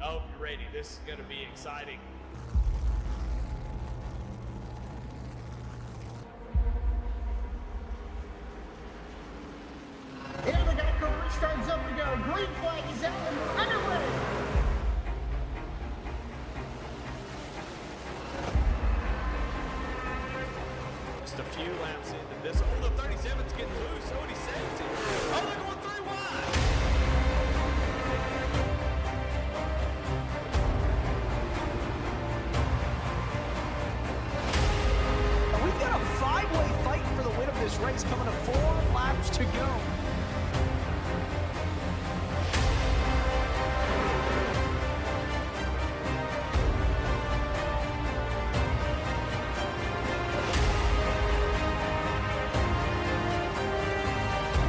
I hope you're ready. This is going to be exciting. And the Geico restart's up to go. Green flag is out and underway. Just a few laps into this. Oh, the 37's getting loose. Oh, and he saves it. Oh, they're going 3 wide. We've got a 5-way fight for the win of this race coming to 4 laps to go.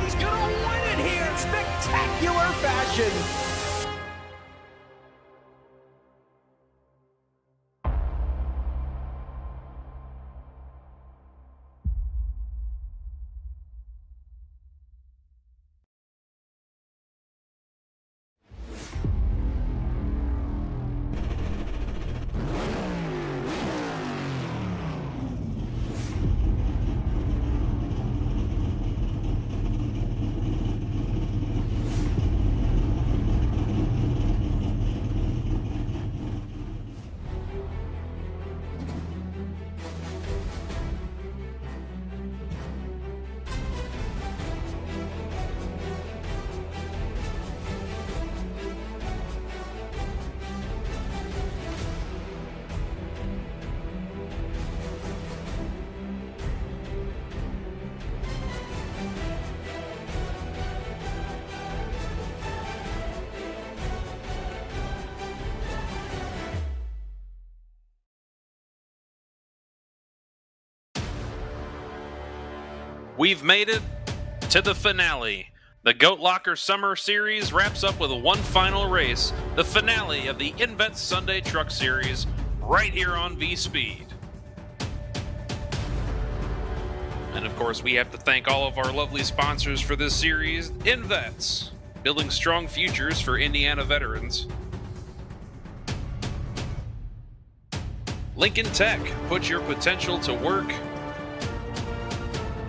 He's gonna win it here in spectacular fashion. We've made it to the finale. The Goat Locker Summer Series wraps up with one final race, the finale of the Invets Sunday Truck Series, right here on V-Speed. And of course, we have to thank all of our lovely sponsors for this series, Invets, building strong futures for Indiana veterans. Lincoln Tech, put your potential to work.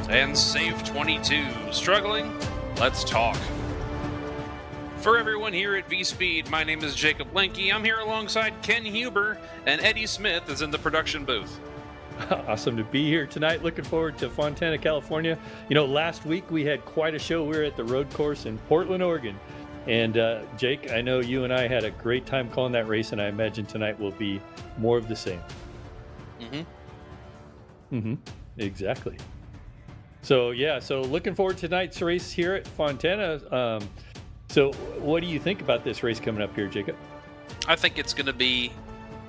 And Save 22. Struggling? Let's talk. For everyone here at V-Speed, my name is Jacob Lenke. I'm here alongside Ken Huber, and Eddie Smith is in the production booth. Awesome to be here tonight. Looking forward to Fontana, California. You know, last week we had quite a show. We were at the road course in Portland, Oregon. And Jake, I know you and I had a great time calling that race, and I imagine tonight will be more of the same. Exactly. So, yeah, so looking forward to tonight's race here at Fontana. So what do you think about this race coming up here, Jacob? I think it's going to be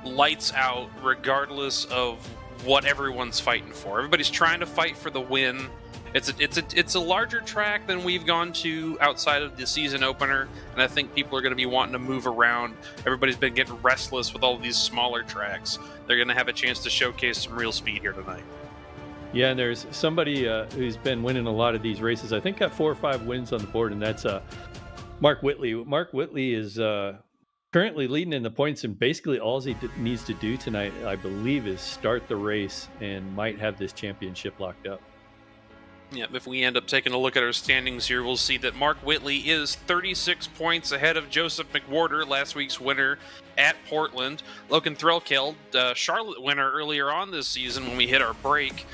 lights out regardless of what everyone's fighting for. Everybody's trying to fight for the win. It's a larger track than we've gone to outside of the season opener, and I think people are going to be wanting to move around. Everybody's been getting restless with all these smaller tracks. They're going to have a chance to showcase some real speed here tonight. Yeah, and there's somebody who's been winning a lot of these races. I think got 4 or 5 wins on the board, and that's Mark Whitley. Mark Whitley is currently leading in the points, and basically all he needs to do tonight, I believe, is start the race and might have this championship locked up. Yeah, if we end up taking a look at our standings here, we'll see that Mark Whitley is 36 points ahead of Joseph McWhorter, last week's winner at Portland. Logan Threlkeld, Charlotte winner earlier on this season when we hit our break,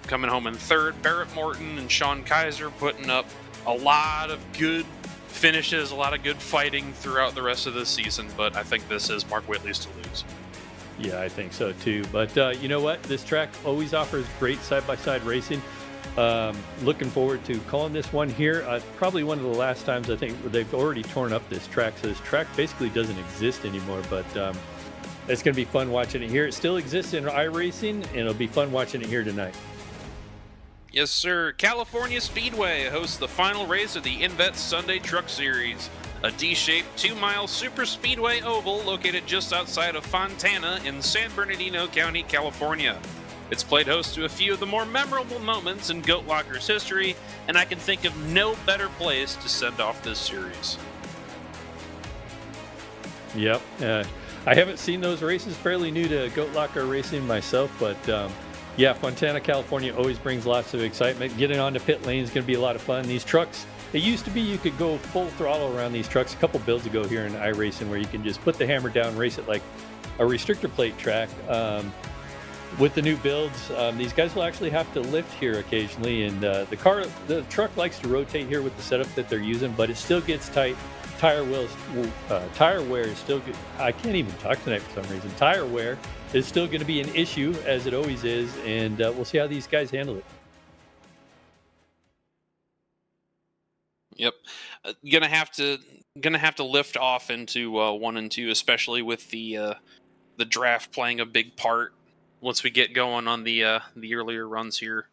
coming home in third. Barrett Morton and Sean Kaiser putting up a lot of good finishes, a lot of good fighting throughout the rest of the season, but I think this is Mark Whitley's to lose. Yeah, I think so too. But you know what? This track always offers great side-by-side racing. Looking forward to calling this one here. Probably one of the last times I think they've already torn up this track, so this track basically doesn't exist anymore, but it's going to be fun watching it here. It still exists in iRacing, and it'll be fun watching it here tonight. Yes, sir. California Speedway hosts the final race of the Invets Sunday Truck Series, a D-shaped 2-mile super speedway oval located just outside of Fontana in San Bernardino County, California. It's played host to a few of the more memorable moments in Goat Locker's history, and I can think of no better place to send off this series. Yep. I haven't seen those races. Fairly new to Goat Locker racing myself, but yeah, Fontana, California always brings lots of excitement. Getting onto pit lane is going to be a lot of fun. These trucks, it used to be you could go full throttle around these trucks a couple builds ago here in iRacing, where you can just put the hammer down, race it like a restrictor plate track. With the new builds, these guys will actually have to lift here occasionally, and the truck likes to rotate here with the setup that they're using, but it still gets tight. Tire wear is still good. I can't even talk tonight for some reason. Tire wear is still going to be an issue, as it always is, and we'll see how these guys handle it. Yep, gonna have to lift off into 1 and 2, especially with the draft playing a big part once we get going on the earlier runs here.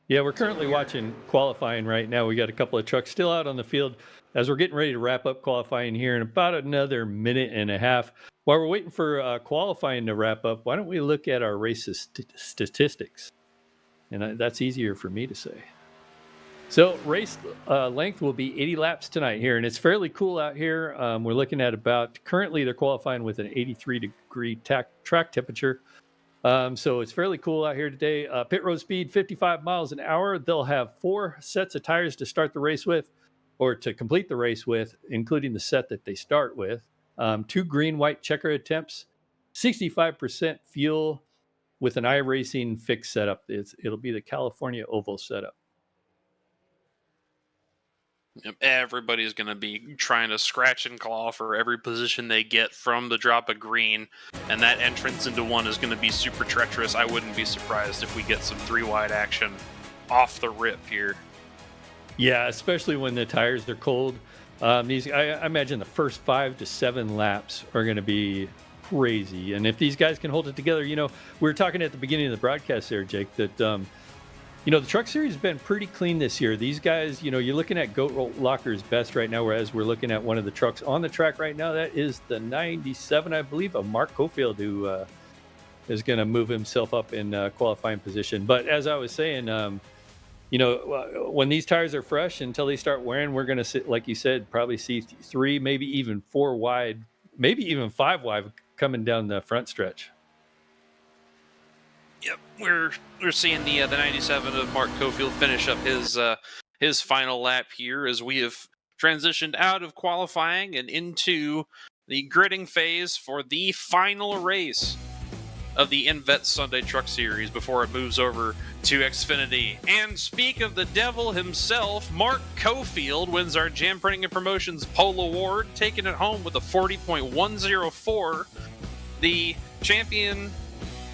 Yeah, we're currently watching qualifying right now. We got a couple of trucks still out on the field as we're getting ready to wrap up qualifying here in about another minute and a half. While we're waiting for qualifying to wrap up, why don't we look at our race statistics? And that's easier for me to say. So race length will be 80 laps tonight here, and it's fairly cool out here. We're looking at currently they're qualifying with an 83-degree track temperature. So it's fairly cool out here today. Pit road speed, 55 miles an hour. They'll have 4 sets of tires to start the race with, or to complete the race with, including the set that they start with. 2 green-white checker attempts, 65% fuel with an iRacing fixed setup. It'll be the California Oval setup. Everybody's going to be trying to scratch and claw for every position they get from the drop of green, and that entrance into 1 is going to be super treacherous. I wouldn't be surprised if we get some 3-wide action off the rip here. Yeah, especially when the tires are cold. I imagine the first 5 to 7 laps are going to be crazy, and if these guys can hold it together, we were talking at the beginning of the broadcast there, Jake, that the Truck Series has been pretty clean this year. These guys, you're looking at Goat Locker's best right now, whereas we're looking at one of the trucks on the track right now. That is the 97, I believe, of Mark Cofield, who is going to move himself up in qualifying position. But as I was saying, when these tires are fresh, until they start wearing, we're going to, like you said, probably see 3, maybe even 4 wide, maybe even 5 wide coming down the front stretch. Yep, we're seeing the 97 of Mark Cofield finish up his final lap here as we have transitioned out of qualifying and into the gridding phase for the final race of the Invets Sunday Truck Series before it moves over to Xfinity. And speak of the devil himself, Mark Cofield wins our Jam Printing and Promotions Pole Award, taking it home with a 40.104. The champion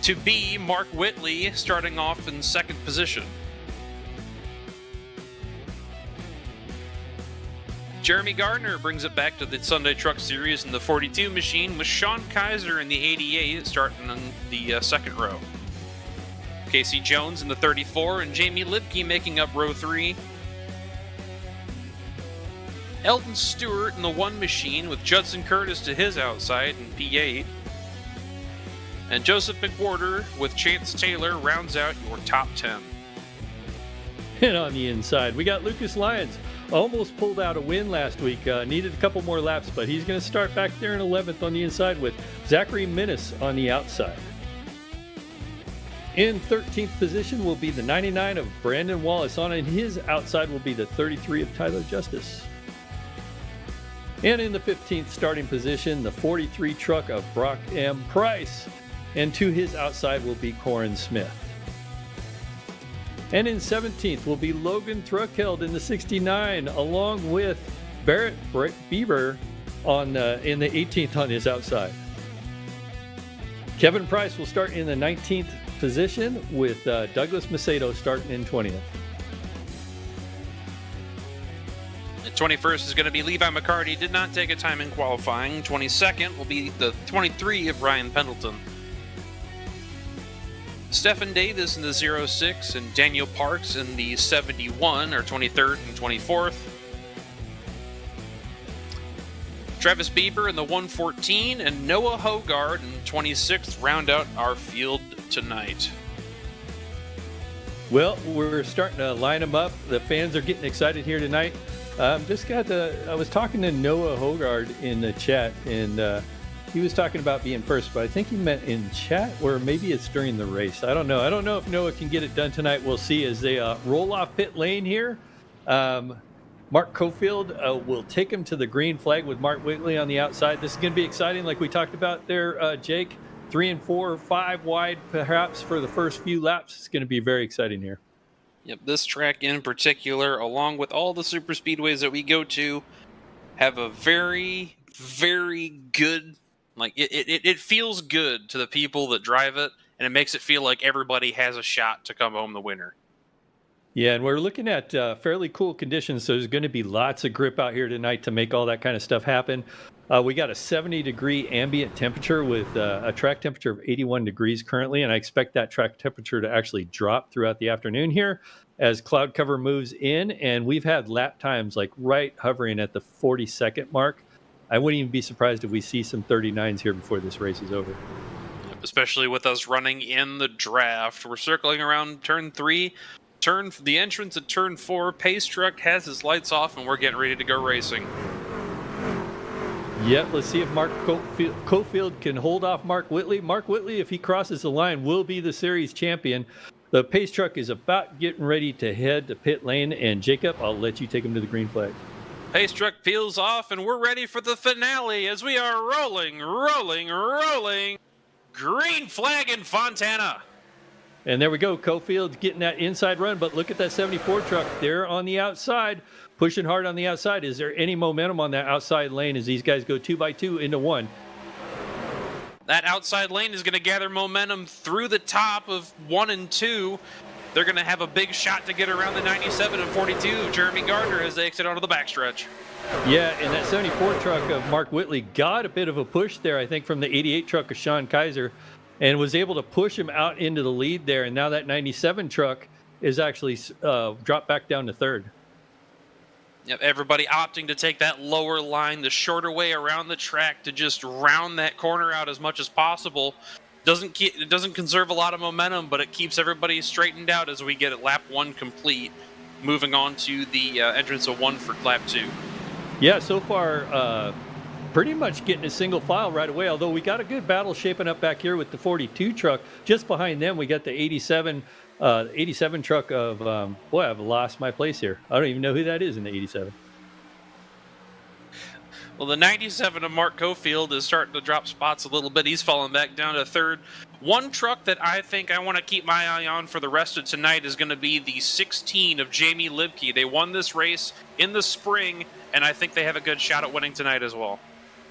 to be Mark Whitley, starting off in 2nd position. Jeremy Gardner brings it back to the Sunday Truck Series in the 42 machine, with Sean Kaiser in the 88 starting in the 2nd row. Casey Jones in the 34 and Jamie Lipke making up row 3. Eldon Stewart in the 1 machine with Judson Curtis to his outside in P8. And Joseph McWhorter with Chance Taylor rounds out your top 10. And on the inside, we got Lucas Lyons. Almost pulled out a win last week. Needed a couple more laps, but he's going to start back there in 11th on the inside with Zachary Minnis on the outside. In 13th position will be the 99 of Brandon Wallace. On his outside will be the 33 of Tyler Justice. And in the 15th starting position, the 43 truck of Brock M. Price. And to his outside will be Corin Smith. And in 17th will be Logan Thruckeld in the 69, along with Barrett Bieber in the 18th on his outside. Kevin Price will start in the 19th position, with Douglas Macedo starting in 20th. The 21st is going to be Levi McCarty. Did not take a time in qualifying. 22nd will be the 23 of Ryan Pendleton. Stephen Davis in the 06 and Daniel Parks in the 71 are 23rd and 24th. Travis Bieber in the 114 and Noah Hogard in 26th round out our field tonight. Well, we're starting to line them up. The fans are getting excited here tonight. I was talking to Noah Hogard in the chat, and he was talking about being first, but I think he meant in chat, or maybe it's during the race. I don't know. I don't know if Noah can get it done tonight. We'll see as they roll off pit lane here. Mark Cofield will take him to the green flag with Mark Whitley on the outside. This is going to be exciting, like we talked about there, Jake. 3 and 4 or 5 wide, perhaps, for the first few laps. It's going to be very exciting here. Yep, this track in particular, along with all the super speedways that we go to, have a very, very good, like, it feels good to the people that drive it, and it makes it feel like everybody has a shot to come home the winner. Yeah, and we're looking at fairly cool conditions, so there's going to be lots of grip out here tonight to make all that kind of stuff happen. We got a 70-degree ambient temperature with a track temperature of 81 degrees currently, and I expect that track temperature to actually drop throughout the afternoon here as cloud cover moves in, and we've had lap times like right hovering at the 40-second mark. I wouldn't even be surprised if we see some 39s here before this race is over. Especially with us running in the draft. We're circling around turn 3. The entrance at turn 4. Pace truck has his lights off, and we're getting ready to go racing. Yep, let's see if Mark Cofield can hold off Mark Whitley. Mark Whitley, if he crosses the line, will be the series champion. The pace truck is about getting ready to head to pit lane, and Jacob, I'll let you take him to the green flag. Pace truck peels off, and we're ready for the finale as we are rolling. Green flag in Fontana. And there we go. Cofield getting that inside run, but look at that 74 truck there on the outside, pushing hard on the outside. Is there any momentum on that outside lane as these guys go 2 by 2 into 1? That outside lane is going to gather momentum through the top of 1 and 2. They're going to have a big shot to get around the 97 and 42, Jeremy Gardner, as they exit onto the backstretch. Yeah, and that 74 truck of Mark Whitley got a bit of a push there, I think, from the 88 truck of Sean Kaiser, and was able to push him out into the lead there. And now that 97 truck is actually dropped back down to third. Yep, everybody opting to take that lower line, the shorter way around the track to just round that corner out as much as possible. It doesn't conserve a lot of momentum, but it keeps everybody straightened out as we get lap 1 complete, moving on to the entrance of 1 for lap 2. Yeah, so far, pretty much getting a single file right away, although we got a good battle shaping up back here with the 42 truck. Just behind them, we got the 87 truck of, boy, I've lost my place here. I don't even know who that is in the 87. Well, the 97 of Mark Cofield is starting to drop spots a little bit. He's falling back down to third. One truck that I think I want to keep my eye on for the rest of tonight is going to be the 16 of Jamie Libke. They won this race in the spring, and I think they have a good shot at winning tonight as well.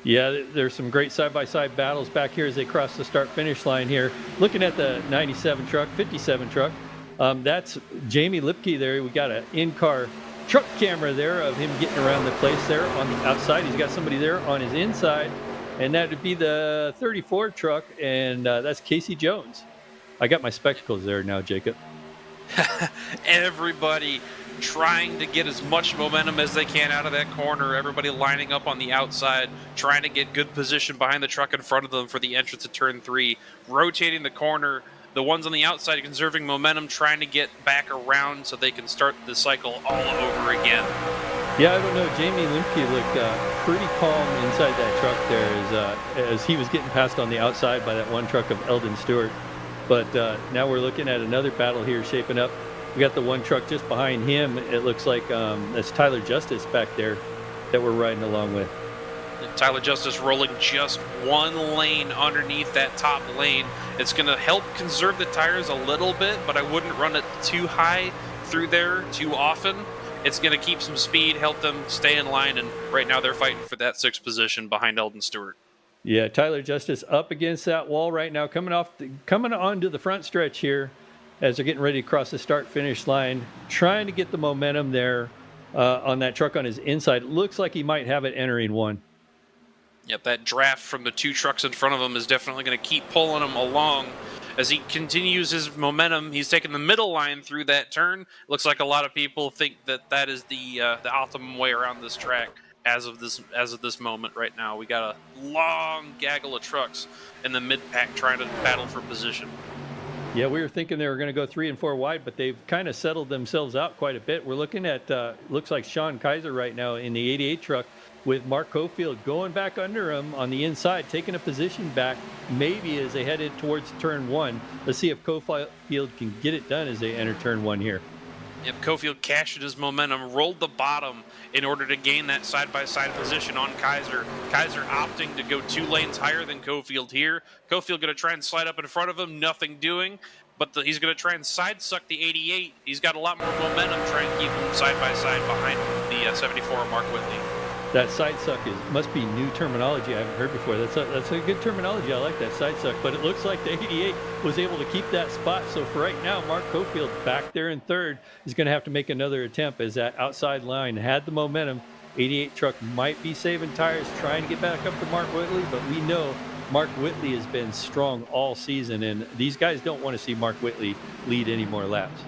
Yeah, there's some great side-by-side battles back here as they cross the start-finish line here. Looking at the 97 truck, 57 truck, that's Jamie Libke there. We got an in-car truck camera there of him getting around the place there on the outside. He's got somebody there on his inside, and that would be the 34 truck, and that's Casey Jones. I got my spectacles there now, Jacob. Everybody trying to get as much momentum as they can out of that corner. Everybody lining up on the outside, trying to get good position behind the truck in front of them for the entrance of turn 3, rotating the corner. The ones on the outside conserving momentum, trying to get back around so they can start the cycle all over again. Yeah, I don't know. Jamie Limke looked pretty calm inside that truck there as he was getting passed on the outside by that one truck of Eldon Stewart. But now we're looking at another battle here shaping up. We got the one truck just behind him. It looks like that's Tyler Justice back there that we're riding along with. Tyler Justice rolling just one lane underneath that top lane. It's going to help conserve the tires a little bit, but I wouldn't run it too high through there too often. It's going to keep some speed, help them stay in line, and right now they're fighting for that 6th position behind Eldon Stewart. Yeah, Tyler Justice up against that wall right now, coming onto the front stretch here as they're getting ready to cross the start-finish line, trying to get the momentum there on that truck on his inside. It looks like he might have it entering 1. Yep, that draft from the 2 trucks in front of him is definitely going to keep pulling him along as he continues his momentum. He's taking the middle line through that turn. Looks like a lot of people think that is the optimum way around this track as of this moment right now. We got a long gaggle of trucks in the mid-pack trying to battle for position. Yeah, we were thinking they were going to go 3 and 4 wide, but they've kind of settled themselves out quite a bit. We're looking at looks like Sean Kaiser right now in the 88 truck with Mark Cofield going back under him on the inside, taking a position back, maybe as they headed towards turn 1. Let's see if Cofield can get it done as they enter turn 1 here. Yep, Cofield cashed his momentum, rolled the bottom in order to gain that side-by-side position on Kaiser. Kaiser opting to go 2 lanes higher than Cofield here. Cofield going to try and slide up in front of him, nothing doing. But he's going to try and side-suck the 88. He's got a lot more momentum trying to keep him side-by-side behind the 74 Mark Whitley. That side suck must be new terminology I haven't heard before. That's a good terminology. I like that side suck. But it looks like the 88 was able to keep that spot. So for right now, Mark Cofield back there in third is going to have to make another attempt as that outside line had the momentum. 88 truck might be saving tires, trying to get back up to Mark Whitley, but we know Mark Whitley has been strong all season, and these guys don't want to see Mark Whitley lead any more laps.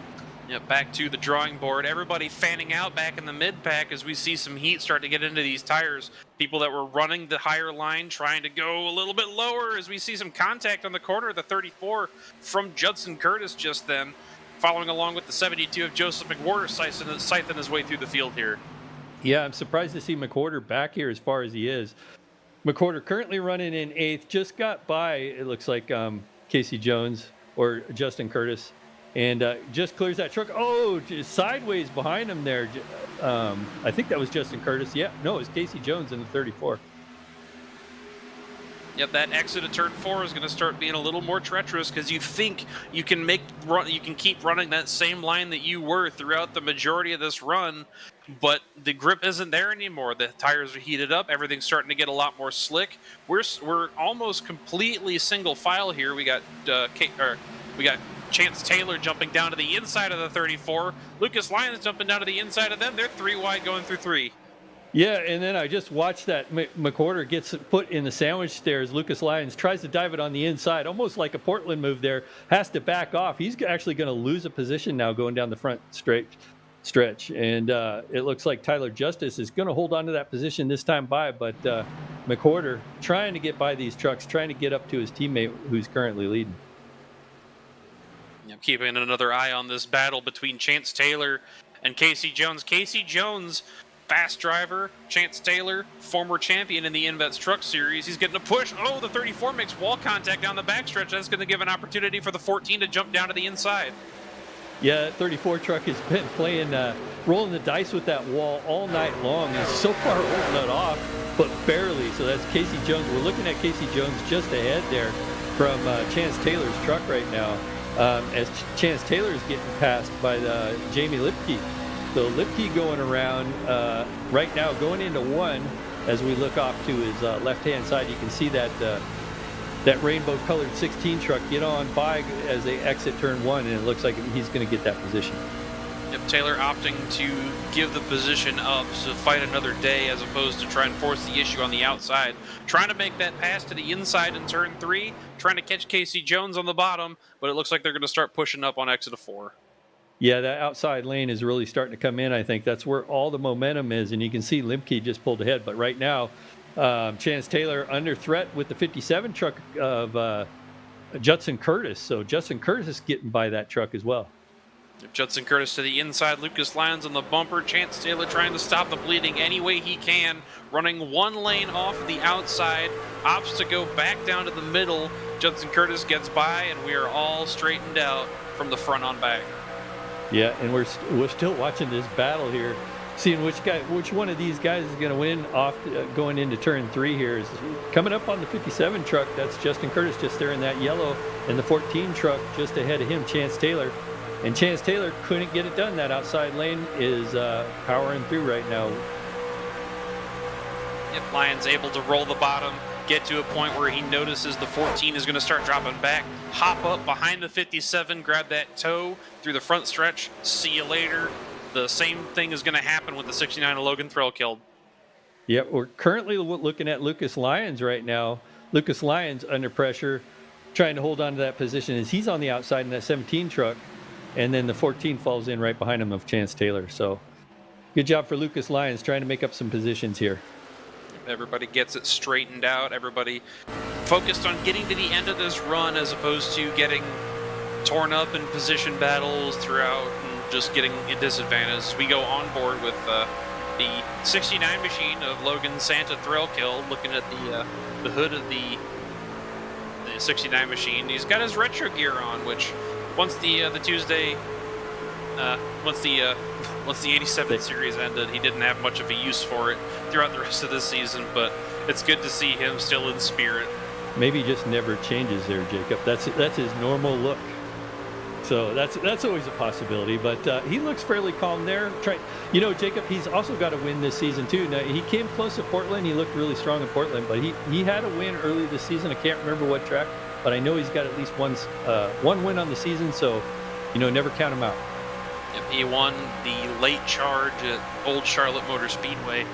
Yeah, back to the drawing board. Everybody fanning out back in the mid-pack as we see some heat start to get into these tires. People that were running the higher line trying to go a little bit lower as we see some contact on the corner of the 34 from Judson Curtis just then, following along with the 72 of Joseph McWhorter scything his way through the field here. Yeah, I'm surprised to see McWhorter back here as far as he is. McWhorter currently running in 8th, just got by, it looks like, Casey Jones or Justin Curtis. And just clears that truck. Oh, just sideways behind him there. I think that was Justin Curtis. Yeah, no, it was Casey Jones in the 34. Yep, that exit of turn 4 is going to start being a little more treacherous because you think you can keep running that same line that you were throughout the majority of this run, but the grip isn't there anymore. The tires are heated up. Everything's starting to get a lot more slick. We're almost completely single file here. We got Chance Taylor jumping down to the inside of the 34. Lucas Lyons jumping down to the inside of them. They're 3 wide going through 3. Yeah, and then I just watched that McWhorter gets put in the sandwich stairs. Lucas Lyons tries to dive it on the inside, almost like a Portland move there, has to back off. He's actually going to lose a position now going down the front stretch. And it looks like Tyler Justice is going to hold on to that position this time by, but McWhorter trying to get by these trucks, trying to get up to his teammate who's currently leading. Keeping another eye on this battle between Chance Taylor and Casey Jones. Casey Jones, fast driver. Chance Taylor, former champion in the Invets Truck Series. He's getting a push. Oh, the 34 makes wall contact down the backstretch. That's going to give an opportunity for the 14 to jump down to the inside. Yeah, that 34 truck has been playing, rolling the dice with that wall all night long. And so far holding it off, but barely. So that's Casey Jones. We're looking at Casey Jones just ahead there from Chance Taylor's truck right now. As Chance Taylor is getting passed by Jamie Lipke. So Lipke going around right now, going into 1. As we look off to his left-hand side, you can see that that rainbow-colored 16 truck get on by as they exit turn 1, and it looks like he's going to get that position. Yep, Taylor opting to give the position up to fight another day as opposed to try and force the issue on the outside. Trying to make that pass to the inside in turn 3, trying to catch Casey Jones on the bottom, but it looks like they're going to start pushing up on exit of 4. Yeah, that outside lane is really starting to come in. I think that's where all the momentum is, and you can see Limke just pulled ahead. But right now, Chance Taylor under threat with the 57 truck of Judson Curtis. So Judson Curtis is getting by that truck as well. Judson Curtis to the inside, Lucas Lyons on the bumper, Chance Taylor trying to stop the bleeding any way he can, running 1 lane off the outside, opts to go back down to the middle. Judson Curtis gets by, and we are all straightened out from the front on back. Yeah, and we're still watching this battle here, seeing which one of these guys is going to win off going into turn 3 here. Is coming up on the 57 truck. That's Justin Curtis just there in that yellow, and the 14 truck just ahead of him, Chance Taylor. And Chance Taylor couldn't get it done. That outside lane is powering through right now. Yep, Lyons able to roll the bottom, get to a point where he notices the 14 is going to start dropping back, hop up behind the 57, grab that toe through the front stretch. See you later. The same thing is going to happen with the 69 of Logan Threlkeld. Yep, we're currently looking at Lucas Lyons right now. Lucas Lyons under pressure, trying to hold on to that position as he's on the outside in that 17 truck. And then the 14 falls in right behind him of Chance Taylor. So good job for Lucas Lyons trying to make up some positions here. Everybody gets it straightened out. Everybody focused on getting to the end of this run as opposed to getting torn up in position battles throughout and just getting at disadvantage. We go on board with the 69 machine of Logan Santa Thrillkill, looking at the hood of the 69 machine. He's got his retro gear on, which once the Tuesday, once the 87 series ended, he didn't have much of a use for it throughout the rest of the season. But it's good to see him still in spirit. Maybe he just never changes there, Jacob. That's his normal look. So that's always a possibility. But he looks fairly calm there. Jacob, he's also got a win this season too. Now, he came close to Portland. He looked really strong in Portland, but he had a win early this season. I can't remember what track, but I know he's got at least one win on the season. So, never count him out. Yep, he won the late charge at Old Charlotte Motor Speedway,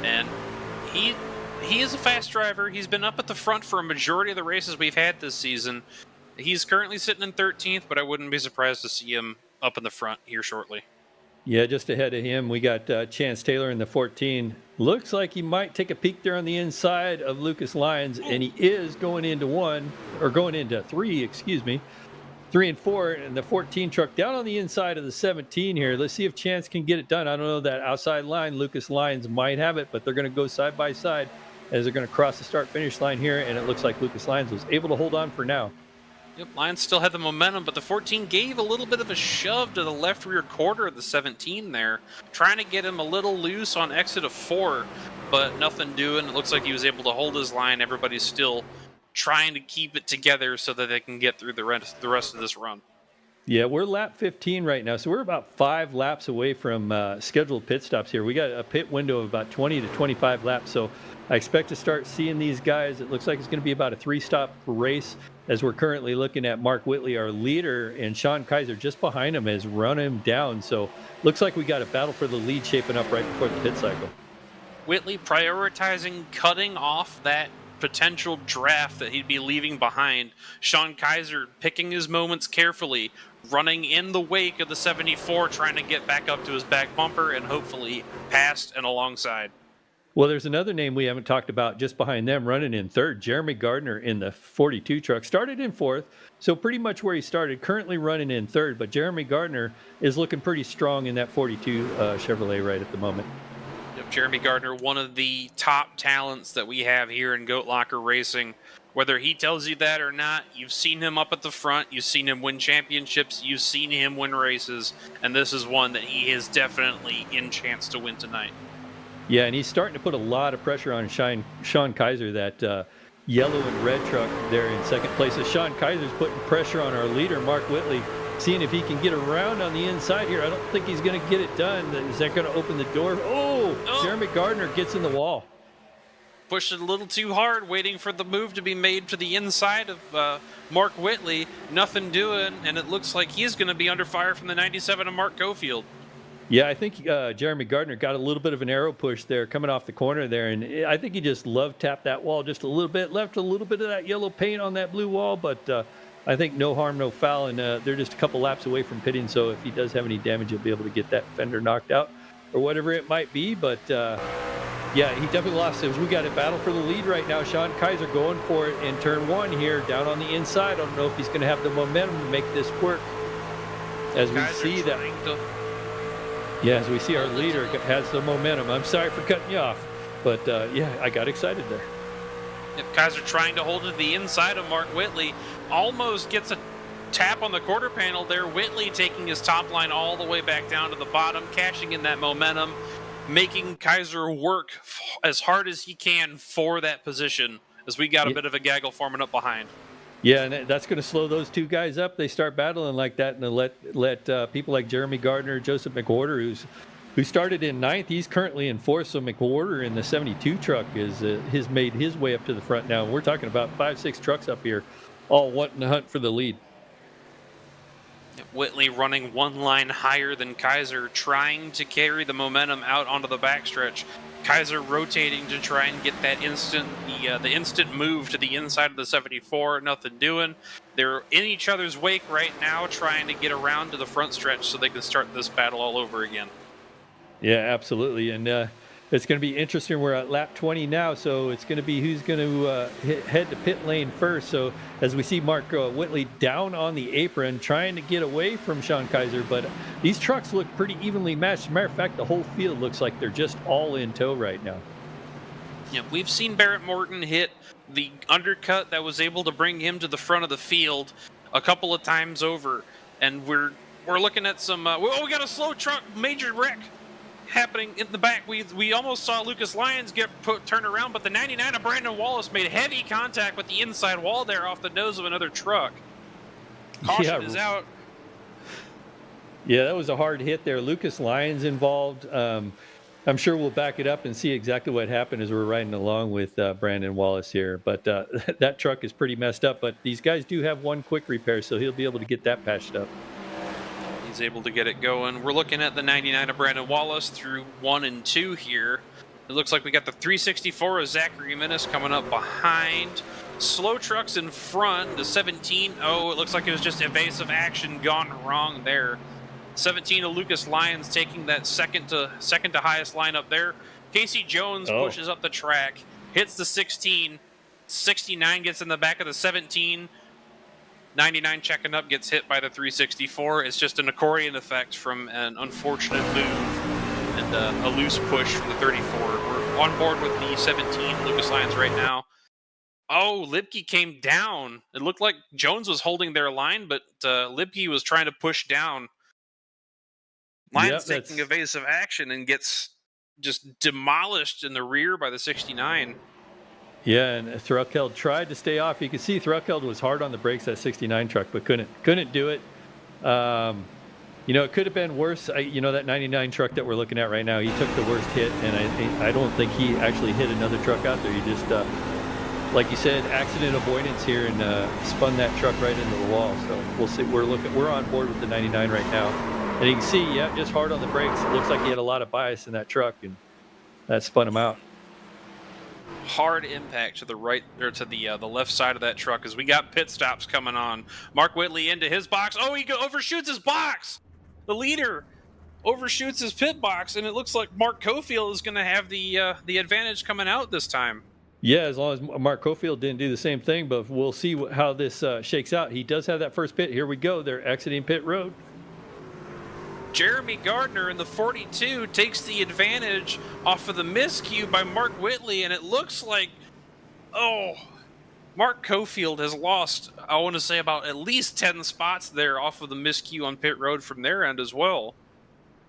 and he is a fast driver. He's been up at the front for a majority of the races we've had this season. He's currently sitting in 13th, but I wouldn't be surprised to see him up in the front here shortly. Yeah, just ahead of him, we got Chance Taylor in the 14. Looks like he might take a peek there on the inside of Lucas Lyons, and he is going into 3, 3 and 4, and the 14 truck down on the inside of the 17 here. Let's see if Chance can get it done. I don't know, that outside line, Lucas Lyons might have it, but they're going to go side by side as they're going to cross the start-finish line here, and it looks like Lucas Lyons was able to hold on for now. Yep, Lyons still had the momentum, but the 14 gave a little bit of a shove to the left rear quarter of the 17 there, trying to get him a little loose on exit of 4, but nothing doing. It looks like he was able to hold his line. Everybody's still trying to keep it together so that they can get through the rest of this run. Yeah, we're lap 15 right now, so we're about 5 laps away from scheduled pit stops here. We got a pit window of about 20 to 25 laps, so I expect to start seeing these guys. It looks like it's going to be about a 3-stop race, as we're currently looking at Mark Whitley, our leader, and Sean Kaiser just behind him has run him down. So looks like we got a battle for the lead shaping up right before the pit cycle. Whitley prioritizing cutting off that potential draft that he'd be leaving behind. Sean Kaiser picking his moments carefully, running in the wake of the 74, trying to get back up to his back bumper and hopefully past and alongside. Well, there's another name we haven't talked about just behind them, running in 3rd, Jeremy Gardner in the 42 truck. Started in 4th, so pretty much where he started, currently running in 3rd, but Jeremy Gardner is looking pretty strong in that 42 Chevrolet right at the moment. Yep, Jeremy Gardner, one of the top talents that we have here in Goat Locker Racing. Whether he tells you that or not, you've seen him up at the front, you've seen him win championships, you've seen him win races, and this is one that he is definitely in chance to win tonight. Yeah, and he's starting to put a lot of pressure on Sean Kaiser, that yellow and red truck there in 2nd place. So Sean Kaiser's putting pressure on our leader, Mark Whitley, seeing if he can get around on the inside here. I don't think he's going to get it done. Is that going to open the door? Oh, Jeremy Gardner gets in the wall. Pushed it a little too hard, waiting for the move to be made to the inside of Mark Whitley. Nothing doing, and it looks like he's going to be under fire from the 97 of Mark Gofield. Yeah, I think Jeremy Gardner got a little bit of an arrow push there coming off the corner there, and I think he just tapped that wall just a little bit, left a little bit of that yellow paint on that blue wall, but I think no harm, no foul, and they're just a couple laps away from pitting, so if he does have any damage, he'll be able to get that fender knocked out or whatever it might be, but yeah, he definitely lost it. We got a battle for the lead right now. Sean Kaiser going for it in turn 1 here, down on the inside. I don't know if he's going to have the momentum to make this work. As we see that... Yeah, as we see our leader has the momentum. I'm sorry for cutting you off, but yeah, I got excited there. Yep, Kaiser trying to hold it to the inside of Mark Whitley. Almost gets a tap on the quarter panel there. Whitley taking his top line all the way back down to the bottom, cashing in that momentum, making Kaiser work as hard as he can for that position, as we got a bit of a gaggle forming up behind. Yeah, and that's going to slow those two guys up. They start battling like that, and let people like Jeremy Gardner, Joseph McWhorter, who started in 9th. He's currently in 4th, so McWhorter in the 72 truck has made his way up to the front now. We're talking about 5-6 trucks up here, all wanting to hunt for the lead. Whitley running one line higher than Kaiser, trying to carry the momentum out onto the backstretch. Kaiser rotating to try and get that the instant move to the inside of the 74. Nothing doing. They're in each other's wake right now, trying to get around to the front stretch so they can start this battle all over again. Yeah, absolutely. And It's going to be interesting. We're at lap 20 now, so it's going to be who's going to head to pit lane first. So as we see Mark Whitley down on the apron, trying to get away from Sean Kaiser, but these trucks look pretty evenly matched. As a matter of fact, the whole field looks like they're just all in tow right now. Yeah, we've seen Barrett Morton hit the undercut that was able to bring him to the front of the field a couple of times over, and we're looking at some. We got a slow truck, major wreck happening in the back. We almost saw Lucas Lyons get turned around, but the 99 of Brandon Wallace made heavy contact with the inside wall there off the nose of another truck. Caution is out. Yeah, that was a hard hit there. Lucas Lyons involved. I'm sure we'll back it up and see exactly what happened as we're riding along with Brandon Wallace here. But that truck is pretty messed up. But these guys do have one quick repair, so he'll be able to get that patched up. He's able to get it going. We're looking at the 99 of Brandon Wallace through 1 and 2 here. It looks like we got the 364 of Zachary Minnis coming up behind. Slow trucks in front. The 17. Oh, it looks like it was just evasive action gone wrong there. 17 of Lucas Lyons taking that second to highest line up there. Casey Jones pushes up the track, hits the 16. 69 gets in the back of the 17. 99 checking up, gets hit by the 364. It's just an accordion effect from an unfortunate move and a loose push from the 34. We're on board with the 17, Lucas Lyons right now. Oh, Lipke came down. It looked like Jones was holding their line, but Lipke was trying to push down. Lyons taking evasive action and gets just demolished in the rear by the 69. Yeah, and Threlkeld tried to stay off. You can see Threlkeld was hard on the brakes, that 69 truck, but couldn't do it. It could have been worse. That 99 truck that we're looking at right now, he took the worst hit, and I don't think he actually hit another truck out there. He just, like you said, accident avoidance here and spun that truck right into the wall. So we'll see. We're on board with the 99 right now, and you can see, just hard on the brakes. It looks like he had a lot of bias in that truck, and that spun him out. Hard impact to the right or to the left side of that truck as we got pit stops coming on. Mark Whitley into his box. Oh, he overshoots his box. The leader overshoots his pit box, and it looks like Mark Cofield is going to have the advantage coming out this time. Yeah, as long as Mark Cofield didn't do the same thing, but we'll see how this shakes out. He does have that first pit. Here we go. They're exiting pit road. Jeremy Gardner in the 42 takes the advantage off of the miscue by Mark Whitley, and it looks like, Mark Cofield has lost, I want to say, about at least 10 spots there off of the miscue on pit road from their end as well.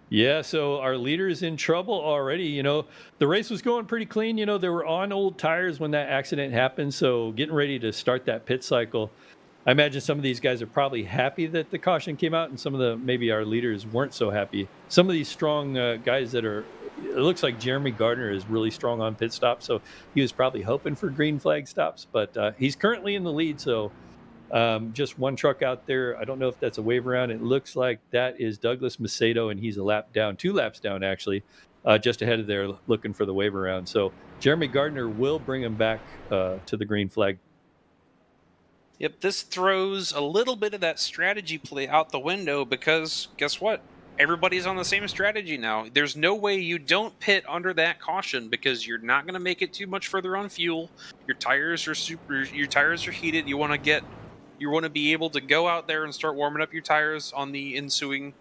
Yeah, so our leader's in trouble already. The race was going pretty clean. They were on old tires when that accident happened, so getting ready to start that pit cycle. I imagine some of these guys are probably happy that the caution came out, and some of maybe our leaders weren't so happy. Some of these strong guys it looks like Jeremy Gardner is really strong on pit stops, so he was probably hoping for green flag stops, but he's currently in the lead, so just one truck out there. I don't know if that's a wave around. It looks like that is Douglas Macedo, and he's 2 laps down actually, just ahead of there looking for the wave around. So Jeremy Gardner will bring him back to the green flag. Yep, this throws a little bit of that strategy play out the window because guess what? Everybody's on the same strategy now. There's no way you don't pit under that caution because you're not going to make it too much further on fuel. Your tires are heated. You want to be able to go out there and start warming up your tires on the ensuing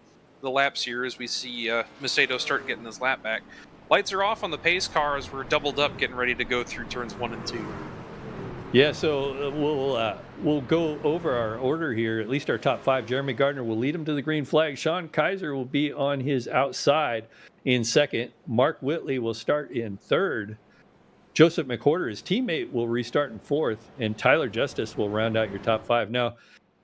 laps here as we see Macedo start getting his lap back. Lights are off on the pace car as we're doubled up getting ready to go through turns 1 and 2. Yeah, so we'll go over our order here, at least our top 5. Jeremy Gardner will lead him to the green flag. Sean Kaiser will be on his outside in second. Mark Whitley will start in third. Joseph McWhorter, his teammate, will restart in fourth, and Tyler Justice will round out your top 5. Now,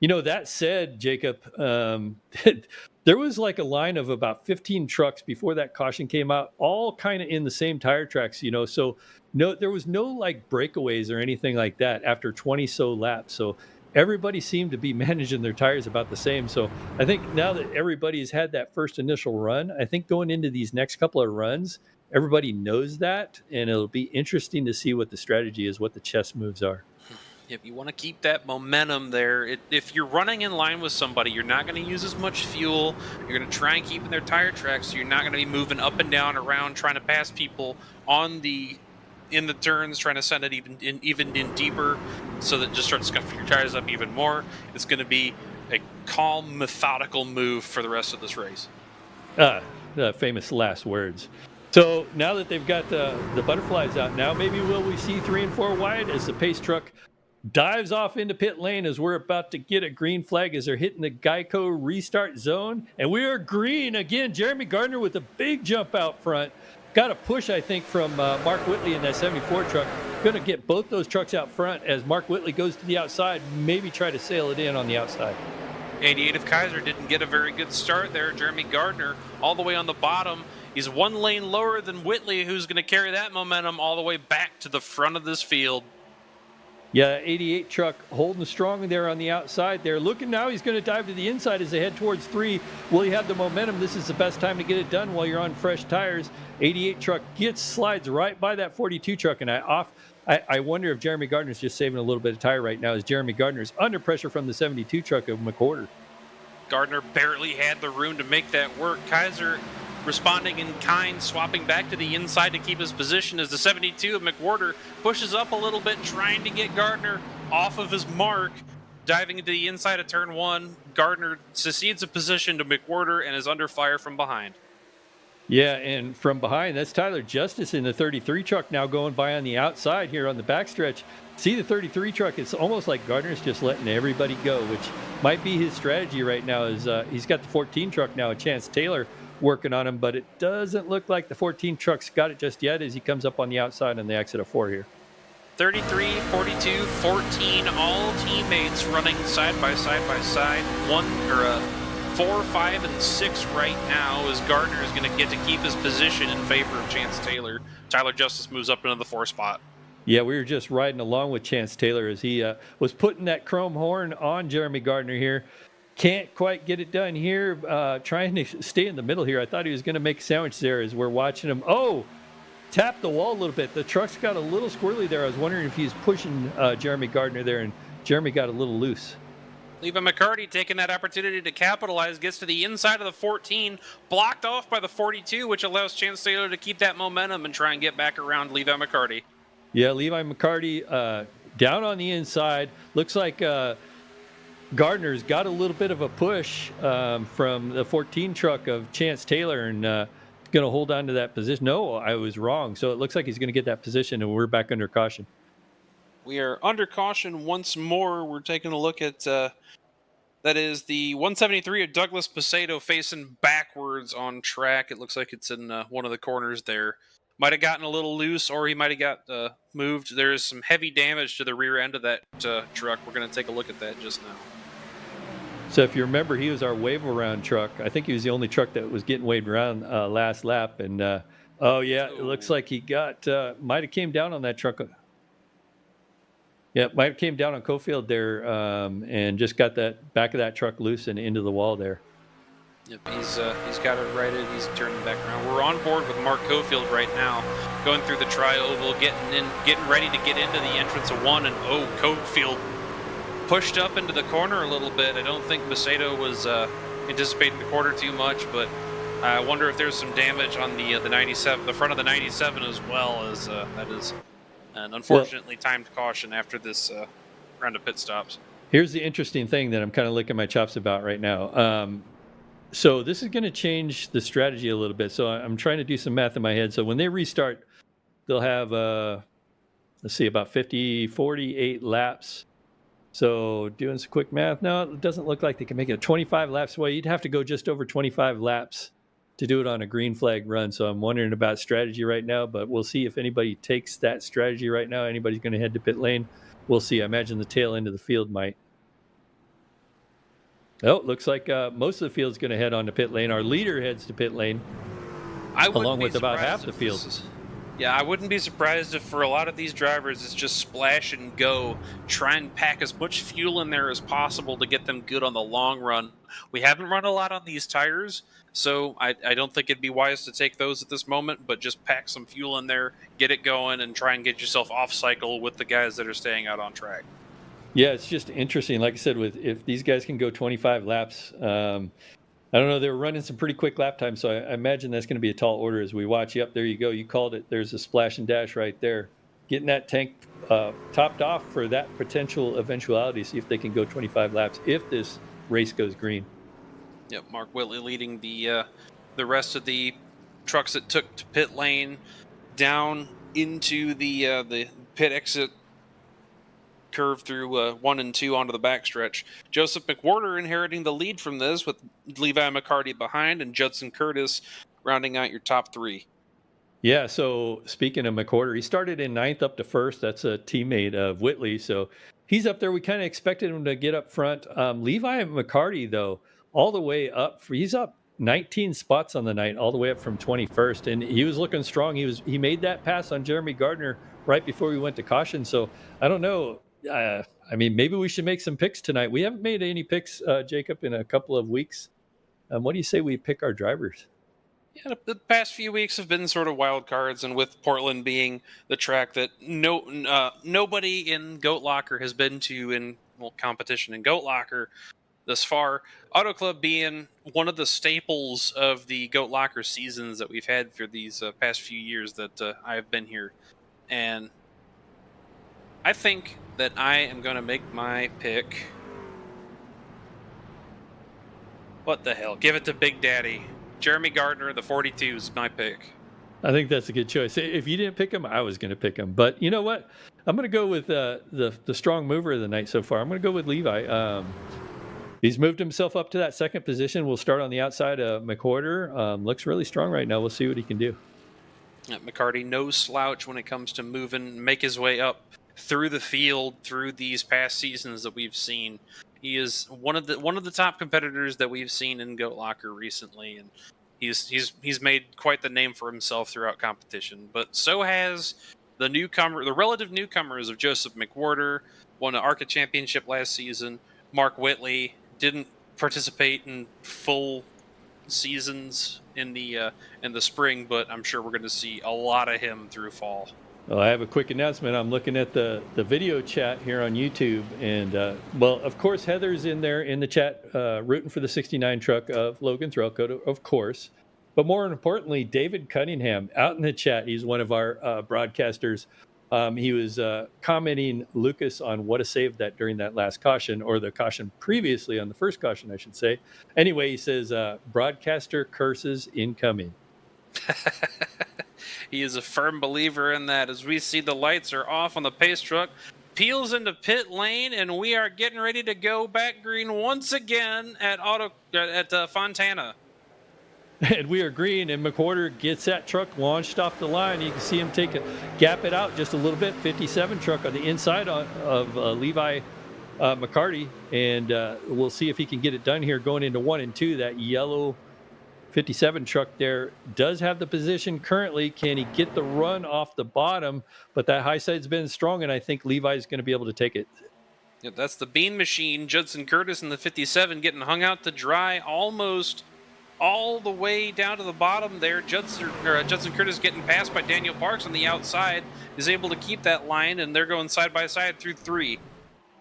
that said, Jacob, there was like a line of about 15 trucks before that caution came out, all kind of in the same tire tracks, so no, there was no like breakaways or anything like that after 20 so laps. So everybody seemed to be managing their tires about the same. So I think now that everybody's had that first initial run, I think going into these next couple of runs, everybody knows that, and it'll be interesting to see what the strategy is, what the chess moves are. If you want to keep that momentum there, if you're running in line with somebody, you're not going to use as much fuel. You're going to try and keep in their tire tracks, so you're not going to be moving up and down around trying to pass people in the turns, trying to send it even in deeper, so that it just starts scuffing your tires up even more. It's going to be a calm, methodical move for the rest of this race. The famous last words. So now that they've got the butterflies out, now maybe will we see 3 and 4 wide as the pace truck dives off into pit lane as we're about to get a green flag as they're hitting the Geico restart zone. And we are green again. Jeremy Gardner with a big jump out front. Got a push, I think, from Mark Whitley in that 74 truck. Going to get both those trucks out front as Mark Whitley goes to the outside, maybe try to sail it in on the outside. 88 of Kaiser didn't get a very good start there. Jeremy Gardner all the way on the bottom. He's 1 lane lower than Whitley, who's going to carry that momentum all the way back to the front of this field. Yeah, 88 truck holding strong there on the outside there. Looking now, he's going to dive to the inside as they head towards 3. Will he have the momentum? This is the best time to get it done while you're on fresh tires. 88 truck slides right by that 42 truck, and I wonder if Jeremy Gardner's just saving a little bit of tire right now as Jeremy Gardner's under pressure from the 72 truck of McWhorter. Gardner barely had the room to make that work. Kaiser responding in kind, swapping back to the inside to keep his position as the 72 of McWhorter pushes up a little bit, trying to get Gardner off of his mark. Diving into the inside of turn 1, Gardner succeeds a position to McWhorter and is under fire from behind. Yeah, and from behind, that's Tyler Justice in the 33 truck now going by on the outside here on the backstretch. See the 33 truck, it's almost like Gardner's just letting everybody go, which might be his strategy right now. Is he's got the 14 truck now, a Chance Taylor working on him, but it doesn't look like the 14 truck's got it just yet as he comes up on the outside on the exit of 4 here. 33, 42, 14, all teammates running side by side by side. 4, 5, and 6 right now as Gardner is going to get to keep his position in favor of Chance Taylor. Tyler Justice moves up into the 4 spot. Yeah, we were just riding along with Chance Taylor as he was putting that chrome horn on Jeremy Gardner here. Can't quite get it done here. Trying to stay in the middle here. I thought he was going to make a sandwich there as we're watching him. Oh, tap the wall a little bit. The truck's got a little squirrely there. I was wondering if he's pushing Jeremy Gardner there, and Jeremy got a little loose. Levi McCarty taking that opportunity to capitalize, gets to the inside of the 14, blocked off by the 42, which allows Chance Taylor to keep that momentum and try and get back around Levi McCarty. Yeah, Levi McCarty down on the inside. Looks like Gardner's got a little bit of a push from the 14 truck of Chance Taylor and going to hold on to that position. No, I was wrong. So it looks like he's going to get that position, and we're back under caution. We are under caution once more. We're taking a look at that is the 173 of Douglas Pasado facing backwards on track. It looks like it's in one of the corners there. Might have gotten a little loose, or he might have got moved. There is some heavy damage to the rear end of that truck. We're going to take a look at that just now. So if you remember, he was our wave around truck. I think he was the only truck that was getting waved around last lap. And oh yeah, it looks like he got might have came down on that truck. Yeah, might have came down on Cofield there and just got that back of that truck loose and into the wall there. Yep, he's got it righted. He's turning back around. We're on board with Mark Cofield right now, going through the tri-oval, getting ready to get into the entrance of 1. And Cofield pushed up into the corner a little bit. I don't think Macedo was anticipating the corner too much, but I wonder if there's some damage on the 97, the front of the 97 as well, as that is an unfortunately timed caution after this round of pit stops. Here's the interesting thing that I'm kind of licking my chops about right now. So this is going to change the strategy a little bit. So I'm trying to do some math in my head. So when they restart, they'll have, let's see, about 48 laps. So doing some quick math. No, it doesn't look like they can make it 25 laps. Well, you'd have to go just over 25 laps to do it on a green flag run. So I'm wondering about strategy right now, but we'll see if anybody takes that strategy right now. Anybody's going to head to pit lane. We'll see. I imagine the tail end of the field might. Oh, looks like most of the field's going to head on to pit lane. Our leader heads to pit lane, along with about half the field. Yeah, I wouldn't be surprised if for a lot of these drivers it's just splash and go. Try and pack as much fuel in there as possible to get them good on the long run. We haven't run a lot on these tires, so I don't think it'd be wise to take those at this moment, but just pack some fuel in there, get it going, and try and get yourself off cycle with the guys that are staying out on track. Yeah, it's just interesting. Like I said, with if these guys can go 25 laps, I don't know. They were running some pretty quick lap times, so I imagine that's going to be a tall order as we watch. Yep, there you go. You called it. There's a splash and dash right there. Getting that tank topped off for that potential eventuality. See if they can go 25 laps if this race goes green. Yep, Mark Whitley leading the rest of the trucks that took to pit lane down into the pit exit curve through 1 and 2 onto the backstretch. Joseph McWhorter inheriting the lead from this with Levi McCarty behind and Judson Curtis rounding out your top 3. Yeah, so speaking of McWhorter, he started in 9th up to 1st. That's a teammate of Whitley, so he's up there. We kind of expected him to get up front. Levi McCarty, though, all the way up. He's up 19 spots on the night, all the way up from 21st, and he was looking strong. He made that pass on Jeremy Gardner right before we went to caution. So I don't know. I mean, maybe we should make some picks tonight. We haven't made any picks, Jacob, in a couple of weeks. What do you say we pick our drivers? Yeah, the past few weeks have been sort of wild cards, and with Portland being the track that nobody in Goat Locker has been to in competition in Goat Locker thus far, Auto Club being one of the staples of the Goat Locker seasons that we've had for these past few years that I have been here. And I think that I am going to make my pick. What the hell? Give it to Big Daddy. Jeremy Gardner, the 42 is my pick. I think that's a good choice. If you didn't pick him, I was going to pick him. But you know what? I'm going to go with the strong mover of the night so far. I'm going to go with Levi. He's moved himself up to that second position. We'll start on the outside of McWhorter. Looks really strong right now. We'll see what he can do. McCarty, no slouch when it comes to moving, make his way up through the field through these past seasons that we've seen. He is one of the top competitors that we've seen in Goat Locker recently, and he's made quite the name for himself throughout competition. But so has the relative newcomers of Joseph McWhorter, won an ARCA championship last season. Mark Whitley didn't participate in full seasons in the spring, but I'm sure we're going to see a lot of him through fall. Well, I have a quick announcement. I'm looking at the video chat here on YouTube, and well, of course, Heather's in there in the chat, rooting for the 69 truck of Logan Threlcoat, of course. But more importantly, David Cunningham out in the chat. He's one of our broadcasters. He was commenting, Lucas, on what a save that during that last caution, or the caution previously on the first caution, I should say. Anyway, he says, broadcaster curses incoming. He is a firm believer in that. As we see the lights are off on the pace truck, peels into pit lane, and we are getting ready to go back green once again at Fontana. And we are green, and McWhorter gets that truck launched off the line. You can see him gap it out just a little bit. 57 truck on the inside of Levi McCarty, and we'll see if he can get it done here going into 1 and 2. That yellow 57 truck there does have the position currently. Can he get the run off the bottom? But that high side's been strong, and I think Levi's going to be able to take it. Yeah, that's the Bean Machine. Judson Curtis in the 57 getting hung out to dry almost all the way down to the bottom there. Judson Curtis getting passed by Daniel Parks on the outside, is able to keep that line, and they're going side by side through 3.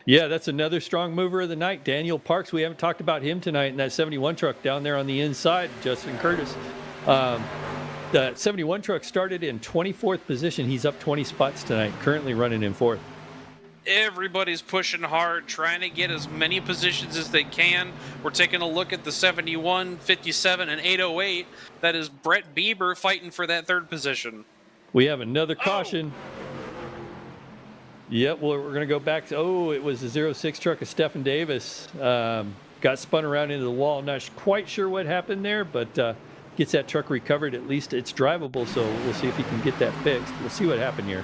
Yeah, that's another strong mover of the night. Daniel Parks, we haven't talked about him tonight in that 71 truck down there on the inside, Justin Curtis. The 71 truck started in 24th position. He's up 20 spots tonight, currently running in 4th. Everybody's pushing hard, trying to get as many positions as they can. We're taking a look at the 71, 57, and 808. That is Brett Bieber fighting for that 3rd position. We have another caution. Yep, well, we're going to go back to, it was the 06 truck of Stephen Davis. Got spun around into the wall. Not quite sure what happened there, but gets that truck recovered. At least it's drivable, so we'll see if he can get that fixed. We'll see what happened here.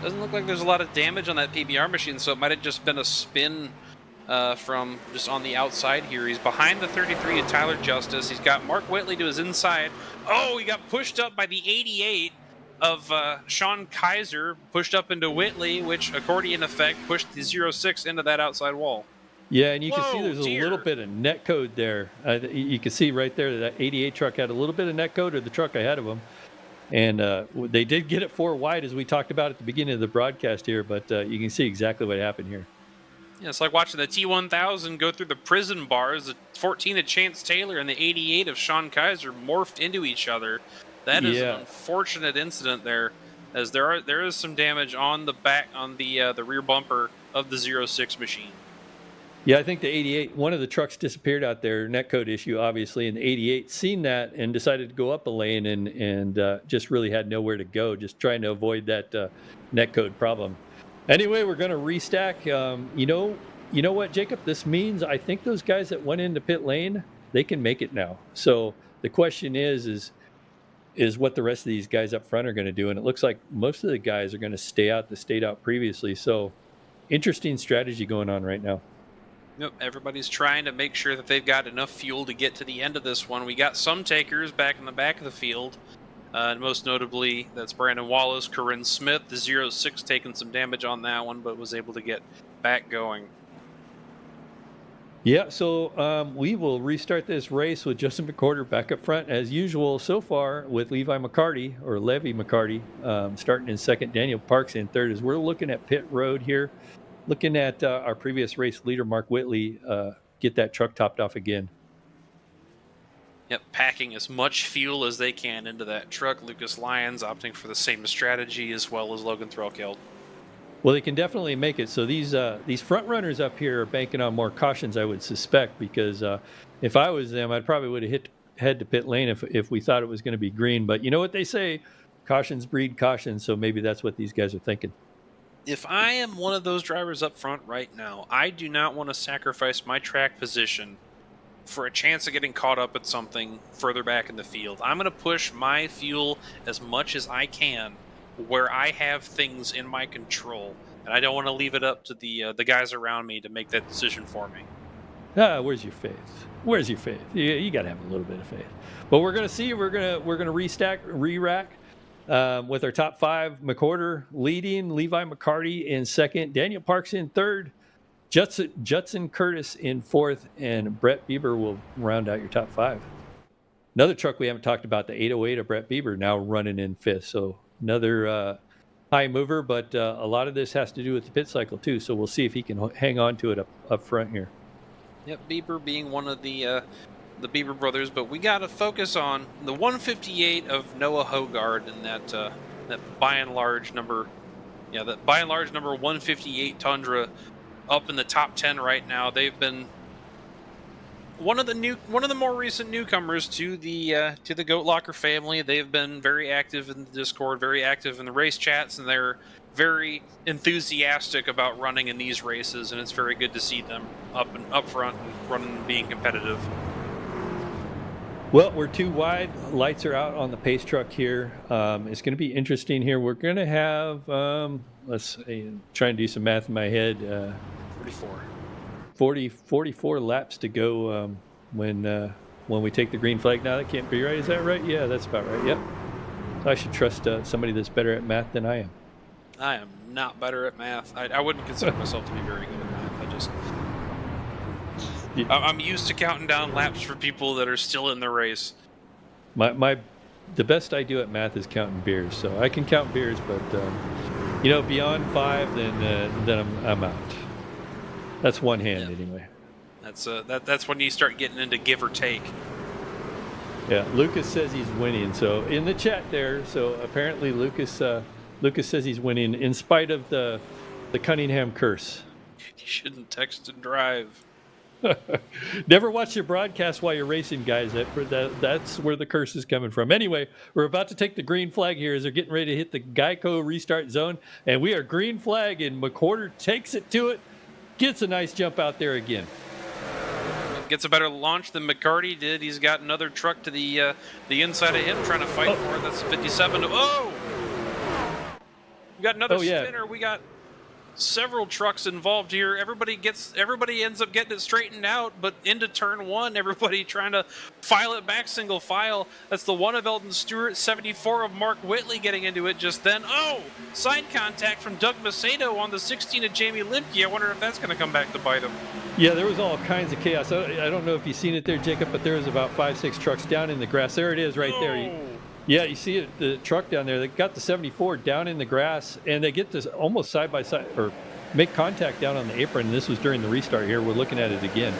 Doesn't look like there's a lot of damage on that PBR machine, so it might have just been a spin from just on the outside here. He's behind the 33 of Tyler Justice. He's got Mark Whitley to his inside. Oh, he got pushed up by the 88 of Sean Kaiser, pushed up into Whitley, which accordion effect pushed the 06 into that outside wall. Yeah, and you can see there's a little bit of net code there. You can see right there that 88 truck had a little bit of net code, or the truck ahead of him. And they did get it 4 wide, as we talked about at the beginning of the broadcast here, but you can see exactly what happened here. Yeah, it's like watching the T1000 go through the prison bars. The 14 of Chance Taylor and the 88 of Sean Kaiser morphed into each other. That is an Yeah. unfortunate incident there, as there is some damage on the back on the rear bumper of the 06 machine. Yeah, I think the 88, one of the trucks disappeared out there, netcode issue, obviously, and the 88 seen that and decided to go up a lane and just really had nowhere to go, just trying to avoid that netcode problem. Anyway, we're going to restack. You know what, Jacob? This means I think those guys that went into pit lane, they can make it now. So the question is what the rest of these guys up front are going to do, and it looks like most of the guys are going to stay out that stayed out previously. So interesting strategy going on right now. Yep, everybody's trying to make sure that they've got enough fuel to get to the end of this one. We got some takers back in the back of the field. And most notably, that's Brandon Wallace, Corinne Smith, the 06 taking some damage on that one, but was able to get back going. Yeah, so we will restart this race with Justin McWhorter back up front as usual so far with Levi McCarty, or Levy McCarty, starting in second, Daniel Parks in third. As we're looking at pit road here, looking at our previous race leader, Mark Whitley, get that truck topped off again. Yep, packing as much fuel as they can into that truck. Lucas Lyons opting for the same strategy as well as Logan Threlkeld. Well, they can definitely make it. So these front runners up here are banking on more cautions, I would suspect, because if I was them, I probably would have head to pit lane if we thought it was going to be green. But you know what they say, cautions breed cautions. So maybe that's what these guys are thinking. If I am one of those drivers up front right now, I do not want to sacrifice my track position for a chance of getting caught up at something further back in the field. I'm going to push my fuel as much as I can where I have things in my control, and I don't want to leave it up to the guys around me to make that decision for me. Where's your faith? Where's your faith? You got to have a little bit of faith. But we're going to see. We're going to restack, re-rack. With our top five, McWhorter leading, Levi McCarty in second, Daniel Parks in third, Judson Curtis in fourth, and Brett Bieber will round out your top five. Another truck we haven't talked about, the 808 of Brett Bieber, now running in fifth. So another high mover, but a lot of this has to do with the pit cycle too. So we'll see if he can hang on to it up front here. Yep, Bieber being one of the Bieber brothers, but we got to focus on the 158 of Noah Hogard and that by and large number 158 Tundra up in the top 10 right now. They've been one of the more recent newcomers to the Goat Locker family. They've been very active in the Discord, very active in the race chats, and they're very enthusiastic about running in these races, and it's very good to see them up front and running and being competitive. Well, we're too wide. Lights are out on the pace truck here. It's going to be interesting here. We're going to have, let's try and do some math in my head. 44 laps to go when we take the green flag. Now, that can't be right. Is that right? Yeah, that's about right. Yep. So I should trust somebody that's better at math than I am. I am not better at math. I wouldn't consider myself to be very good at math. I'm used to counting down laps for people that are still in the race. The best I do at math is counting beers. So I can count beers, but beyond 5, then I'm out. That's one hand anyway. That's when you start getting into give or take. Yeah, Lucas says he's winning. So in the chat there, so apparently Lucas says he's winning in spite of the Cunningham curse. You shouldn't text and drive. Never watch your broadcast while you're racing, guys. That's where the curse is coming from. Anyway, we're about to take the green flag here as they're getting ready to hit the Geico restart zone, and we are green flag, and McWhorter takes it to it, gets a nice jump out there again. Gets a better launch than McCarty did. He's got another truck to the inside of him trying to fight for it. That's 57. Oh! We got another spinner. We got several trucks involved here. Everybody ends up getting it straightened out, but into turn 1, everybody trying to file it back single file. That's the 1 of Eldon Stewart, 74 of Mark Whitley getting into it just then. Oh, side contact from Doug Macedo on the 16 of Jamie Limke. I wonder if that's going to come back to bite him. Yeah, there was all kinds of chaos. I don't know if you've seen it there, Jacob, but there was about 5-6 trucks down in the grass. There it is right there. Yeah, you see it, the truck down there. They got the 74 down in the grass, and they get this almost side by side, or make contact down on the apron. And this was during the restart here. We're looking at it again.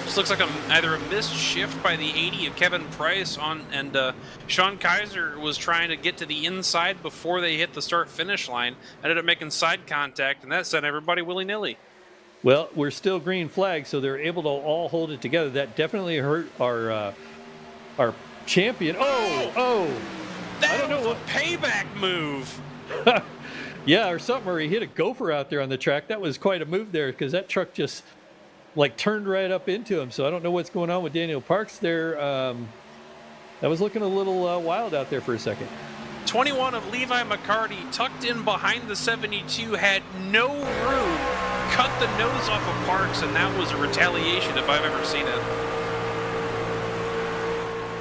This looks like either a missed shift by the 80 of Kevin Price and Sean Kaiser was trying to get to the inside before they hit the start-finish line. Ended up making side contact, and that sent everybody willy-nilly. Well, we're still green flag, so they're able to all hold it together. That definitely hurt our champion. That was a payback move. Yeah, or something, or he hit a gopher out there on the track. That was quite a move there, because that truck just turned right up into him. So I don't know what's going on with Daniel Parks there. That was looking a little wild out there for a second. 21 of Levi McCarty tucked in behind the 72, had no room, cut the nose off of Parks, and that was a retaliation if I've ever seen it.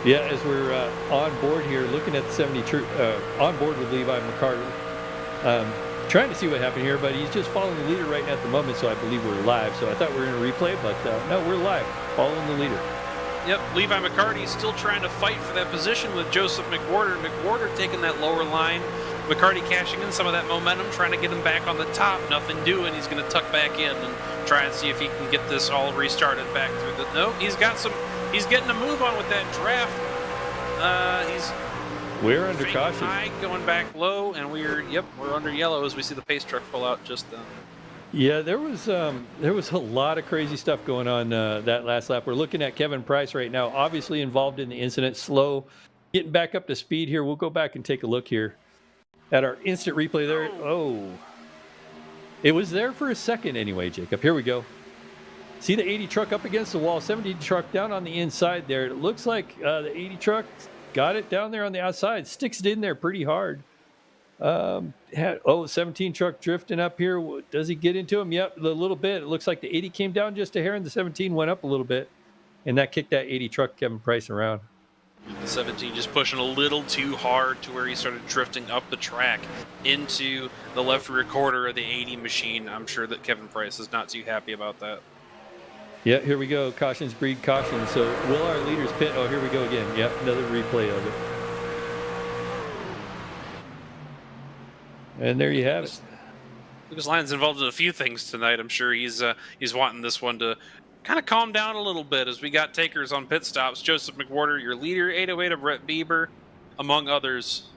Yeah, as we're on board here, looking at the 72, on board with Levi McCarty, trying to see what happened here, but he's just following the leader right now at the moment, so I believe we're live. So I thought we were going to replay, but no, we're live, following the leader. Yep, Levi McCarty is still trying to fight for that position with Joseph McWhorter. McWhorter taking that lower line. McCarty cashing in some of that momentum, trying to get him back on the top. Nothing doing. He's going to tuck back in and try and see if he can get this all restarted back through the... No, he's getting a move on with that draft. We're under caution. High, going back low, and we're under yellow as we see the pace truck pull out just then. Yeah, there was a lot of crazy stuff going on that last lap. We're looking at Kevin Price right now, obviously involved in the incident, slow, getting back up to speed here. We'll go back and take a look here at our instant replay there. Oh, it was there for a second anyway, Jacob. Here we go. See the 80 truck up against the wall, 70 truck down on the inside there. It looks like the 80 truck got it down there on the outside, sticks it in there pretty hard. 17 truck drifting up here. Does he get into him? Yep, a little bit. It looks like the 80 came down just a hair and the 17 went up a little bit, and that kicked that 80 truck Kevin Price around. The 17 just pushing a little too hard to where he started drifting up the track into the left rear quarter of the 80 machine. I'm sure that Kevin Price is not too happy about that. Yeah, here we go. Cautions breed caution. So will our leaders pit? Oh, here we go again. Yep, another replay of it. And there you have it. Lucas Lyons involved in a few things tonight. I'm sure he's wanting this one to kind of calm down a little bit as we got takers on pit stops. Joseph McWhorter, your leader, 808 of Brett Bieber, among others.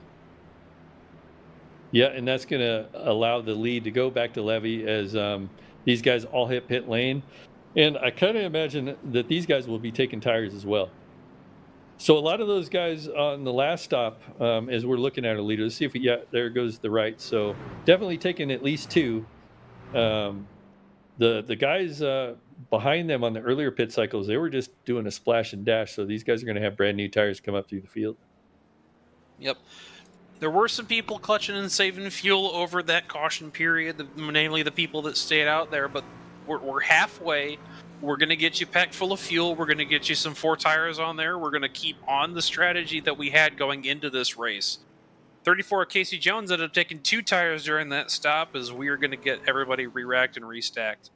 Yeah, and that's going to allow the lead to go back to Levy as these guys all hit pit lane. And I kind of imagine that these guys will be taking tires as well. So a lot of those guys on the last stop, as we're looking at our leader, let's see if there goes the right. So definitely taking at least two. The guys behind them on the earlier pit cycles, they were just doing a splash and dash. So these guys are going to have brand new tires come up through the field. Yep. There were some people clutching and saving fuel over that caution period, namely the people that stayed out there, but we're halfway. We're going to get you packed full of fuel. We're going to get you some 4 tires on there. We're going to keep on the strategy that we had going into this race. 34 Casey Jones ended up taking 2 tires during that stop as we are going to get everybody re-racked and restacked.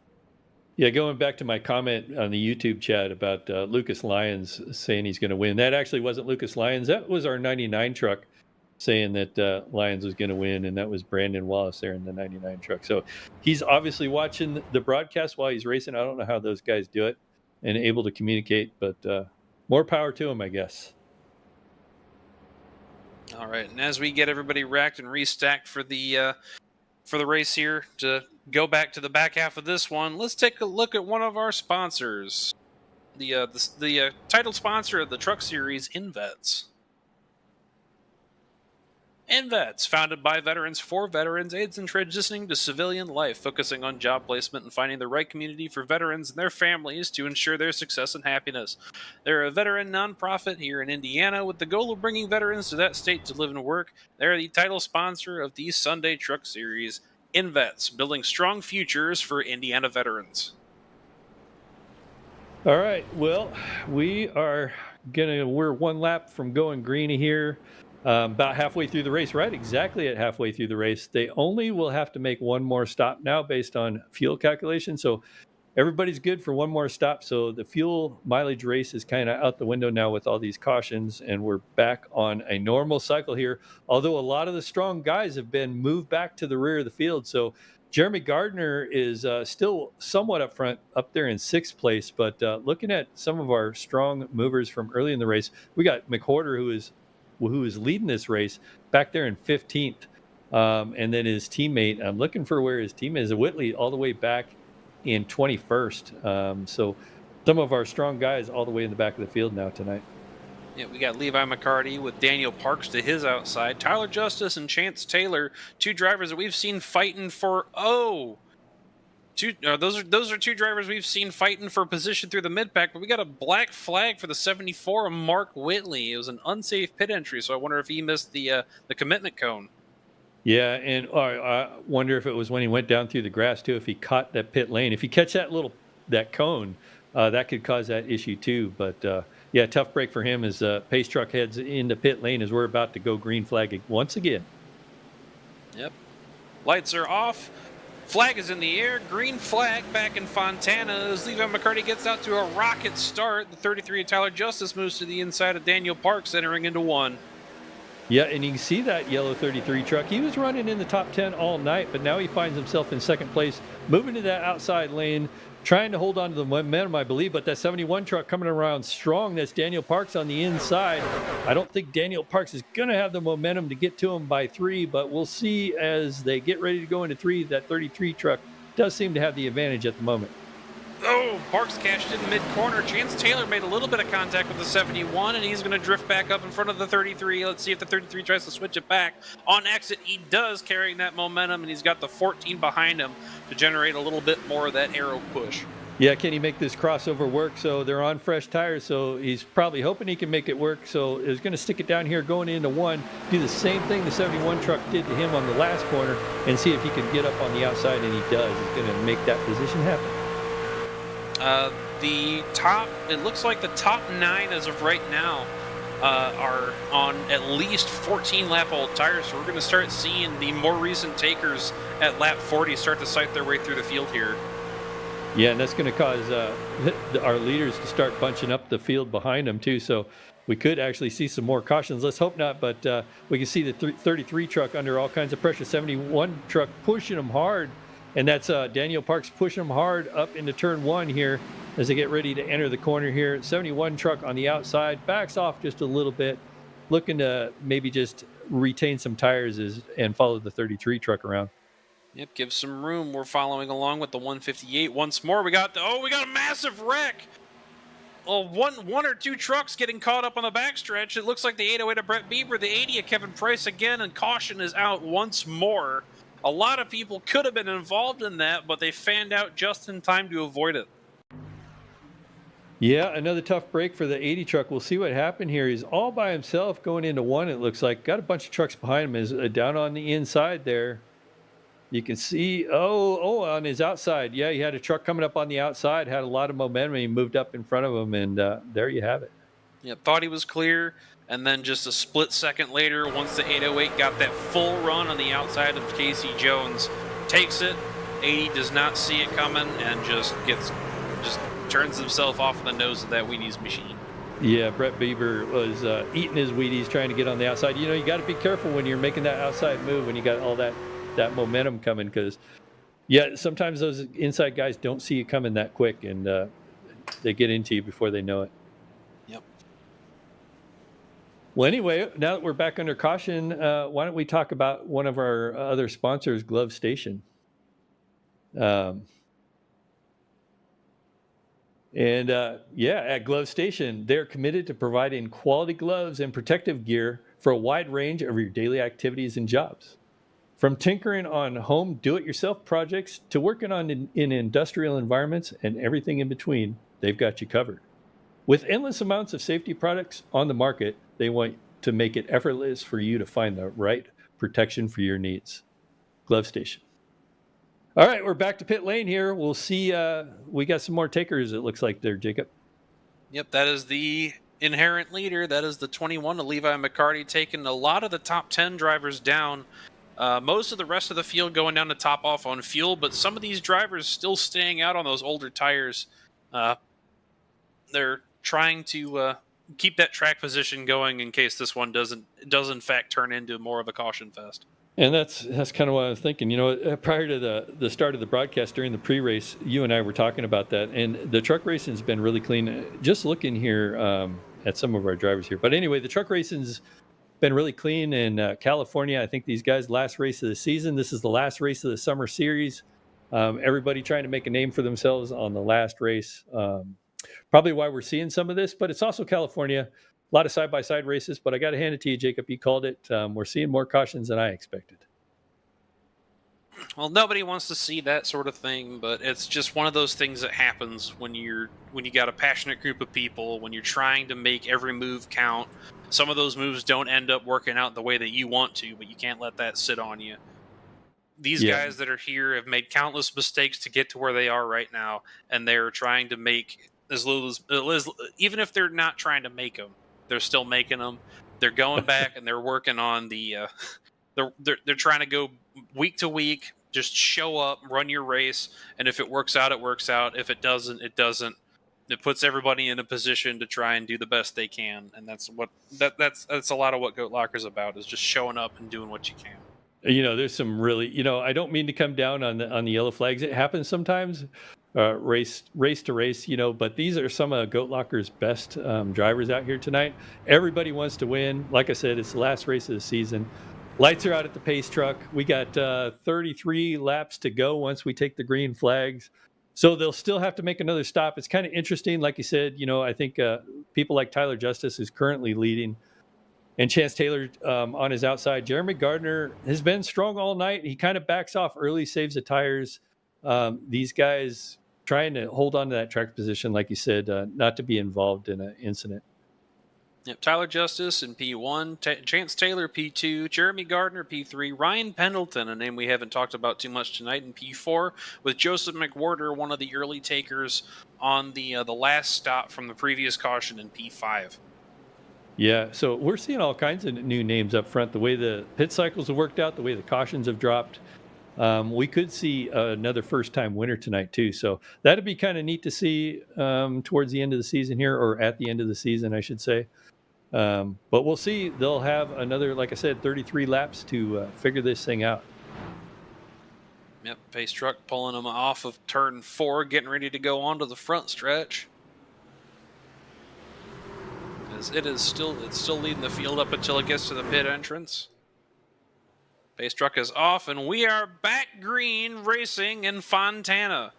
Yeah, going back to my comment on the YouTube chat about Lucas Lyons saying he's going to win. That actually wasn't Lucas Lyons. That was our 99 truck saying that Lyons was going to win, and that was Brandon Wallace there in the 99 truck. So he's obviously watching the broadcast while he's racing. I don't know how those guys do it and able to communicate, but more power to him, I guess. All right, and as we get everybody racked and restacked for the race here, to go back to the back half of this one, let's take a look at one of our sponsors, the title sponsor of the Truck Series, Invets. Invets, founded by veterans for veterans, aids in transitioning to civilian life, focusing on job placement and finding the right community for veterans and their families to ensure their success and happiness. They're a veteran nonprofit here in Indiana with the goal of bringing veterans to that state to live and work. They're the title sponsor of the Sunday Truck Series. Invets, building strong futures for Indiana veterans. All right, well, we're one lap from going green here. About halfway through the race, right exactly at halfway through the race. They only will have to make one more stop now based on fuel calculation. So everybody's good for one more stop. So the fuel mileage race is kind of out the window now with all these cautions, and we're back on a normal cycle here. Although a lot of the strong guys have been moved back to the rear of the field. So Jeremy Gardner is still somewhat up front, up there in 6th place. But looking at some of our strong movers from early in the race, we got McWhorter, who is leading this race, back there in 15th. And then his teammate, I'm looking for where his team is, Whitley, all the way back in 21st. So some of our strong guys all the way in the back of the field now tonight. Yeah, we got Levi McCarty with Daniel Parks to his outside. Tyler Justice and Chance Taylor, 2 drivers that we've seen fighting for those are 2 drivers we've seen fighting for position through the mid pack. But we got a black flag for the 74 of Mark Whitley. It was an unsafe pit entry, so I wonder if he missed the commitment cone. Yeah, and I wonder if it was when he went down through the grass too. If he caught that pit lane, if you catch that cone, that could cause that issue too. But yeah, tough break for him as pace truck heads into pit lane as we're about to go green flag once again. Yep, lights are off. Flag is in the air. Green flag back in Fontana as Levi McCarty gets out to a rocket start. The 33 of Tyler Justice moves to the inside of Daniel Parks, entering into 1. Yeah, and you can see that yellow 33 truck. He was running in the top 10 all night, but now he finds himself in 2nd place, moving to that outside lane, trying to hold on to the momentum, I believe. But that 71 truck coming around strong. That's Daniel Parks on the inside. I don't think Daniel Parks is going to have the momentum to get to him by 3, but we'll see as they get ready to go into 3. That 33 truck does seem to have the advantage at the moment. Oh, Parks cashed in mid-corner. Chance Taylor made a little bit of contact with the 71, and he's going to drift back up in front of the 33. Let's see if the 33 tries to switch it back. On exit, he does, carrying that momentum, and he's got the 14 behind him to generate a little bit more of that aero push. Yeah, can he make this crossover work? So they're on fresh tires, so he's probably hoping he can make it work. So he's going to stick it down here going into 1, do the same thing the 71 truck did to him on the last corner, and see if he can get up on the outside, and he does. He's going to make that position happen. It looks like the top 9 as of right now are on at least 14 lap old tires. So we're going to start seeing the more recent takers at lap 40 start to sight their way through the field here. Yeah, and that's going to cause our leaders to start bunching up the field behind them too. So we could actually see some more cautions. Let's hope not, but we can see the 33 truck under all kinds of pressure. 71 truck pushing them hard. And that's Daniel Parks pushing them hard up into turn 1 here as they get ready to enter the corner here. 71 truck on the outside, backs off just a little bit, looking to maybe just retain some tires and follow the 33 truck around. Yep, give some room. We're following along with the 158 once more. We got a massive wreck. Well, one or 2 trucks getting caught up on the backstretch. It looks like the 808 of Brett Bieber, the 80 of Kevin Price again, and caution is out once more. A lot of people could have been involved in that, but they fanned out just in time to avoid it. Yeah, another tough break for the 80 truck. We'll see what happened here. He's all by himself going into 1, it looks like. Got a bunch of trucks behind him. Is down on the inside there. You can see, on his outside. Yeah, he had a truck coming up on the outside, had a lot of momentum. He moved up in front of him, and there you have it. Yeah, thought he was clear. And then just a split second later, once the 808 got that full run on the outside of Casey Jones, takes it. 80 does not see it coming and just turns himself off in the nose of that Wheaties machine. Yeah, Brett Bieber was eating his Wheaties trying to get on the outside. You know, you got to be careful when you're making that outside move when you got all that momentum coming because, yeah, sometimes those inside guys don't see you coming that quick and they get into you before they know it. Yep. Well, anyway, now that we're back under caution, why don't we talk about one of our other sponsors, Glove Station? At Glove Station, they're committed to providing quality gloves and protective gear for a wide range of your daily activities and jobs. From tinkering on home do-it-yourself projects to working on in industrial environments and everything in between, they've got you covered. With endless amounts of safety products on the market, they want to make it effortless for you to find the right protection for your needs. Glove Station. All right, we're back to pit lane here. We'll see. We got some more takers, it looks like there, Jacob. Yep, that is the inherent leader. That is the 21 of Levi McCarty, taking a lot of the top 10 drivers down Most of the rest of the field going down to top off on fuel, but some of these drivers still staying out on those older tires. They're trying to keep that track position going in case this one does in fact turn into more of a caution fest. And that's kind of what I was thinking. Prior to the start of the broadcast during the pre-race, you and I were talking about that, and the truck racing's been really clean. Just looking here at some of our drivers here, but anyway, the truck racing's been really clean in California. I think these guys' last race of the season. This is the last race of the summer series. Everybody trying to make a name for themselves on the last race. Probably why we're seeing some of this, but it's also California. A lot of side-by-side races, but I got to hand it to you, Jacob. You called it. We're seeing more cautions than I expected. Well, nobody wants to see that sort of thing, but it's just one of those things that happens when you got a passionate group of people, when you're trying to make every move count. Some of those moves don't end up working out the way that you want to, but you can't let that sit on you. These guys that are here have made countless mistakes to get to where they are right now, and they're trying to make as little as even if they're not trying to make them, they're still making them. They're going back and they're working on the. They're trying to go week to week. Just show up, run your race, and if it works out, it works out. If it doesn't, it doesn't. It puts everybody in a position to try and do the best they can, and that's a lot of what Goat Locker's about, is just showing up and doing what you can. There's some really, I don't mean to come down on the yellow flags. It happens sometimes, race to race, but these are some of Goat Locker's best drivers out here tonight. Everybody wants to win. Like I said, it's the last race of the season. Lights are out at the pace truck. We got 33 laps to go once we take the green flags. So they'll still have to make another stop. It's kind of interesting. Like you said, I think people like Tyler Justice is currently leading, and Chance Taylor on his outside. Jeremy Gardner has been strong all night. He kind of backs off early, saves the tires. These guys trying to hold on to that track position, like you said, not to be involved in an incident. Yep, Tyler Justice in P1, Chance Taylor P2, Jeremy Gardner P3, Ryan Pendleton, a name we haven't talked about too much tonight, in P4, with Joseph McWhorter, one of the early takers on the last stop from the previous caution, in P5. Yeah, so we're seeing all kinds of new names up front. The way the pit cycles have worked out, the way the cautions have dropped. We could see another first-time winner tonight, too. So that'd be kind of neat to see towards the end of the season here, or at the end of the season, I should say. But we'll see. They'll have another, like I said, 33 laps to figure this thing out. Yep, pace truck pulling them off of turn 4, getting ready to go onto the front stretch. It's still leading the field up until it gets to the pit entrance. Pace truck is off, and we are back green racing in Fontana.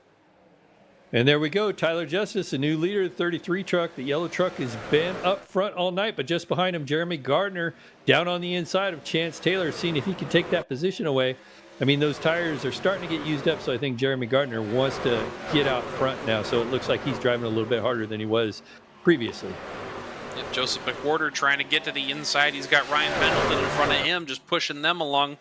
And there we go. Tyler Justice, a new leader, 33 truck. The yellow truck has been up front all night, but just behind him, Jeremy Gardner down on the inside of Chance Taylor, seeing if he can take that position away. I mean, those tires are starting to get used up, so I think Jeremy Gardner wants to get out front now. So it looks like he's driving a little bit harder than he was previously. Yep, Joseph McWhorter trying to get to the inside. He's got Ryan Pendleton in front of him, just pushing them along.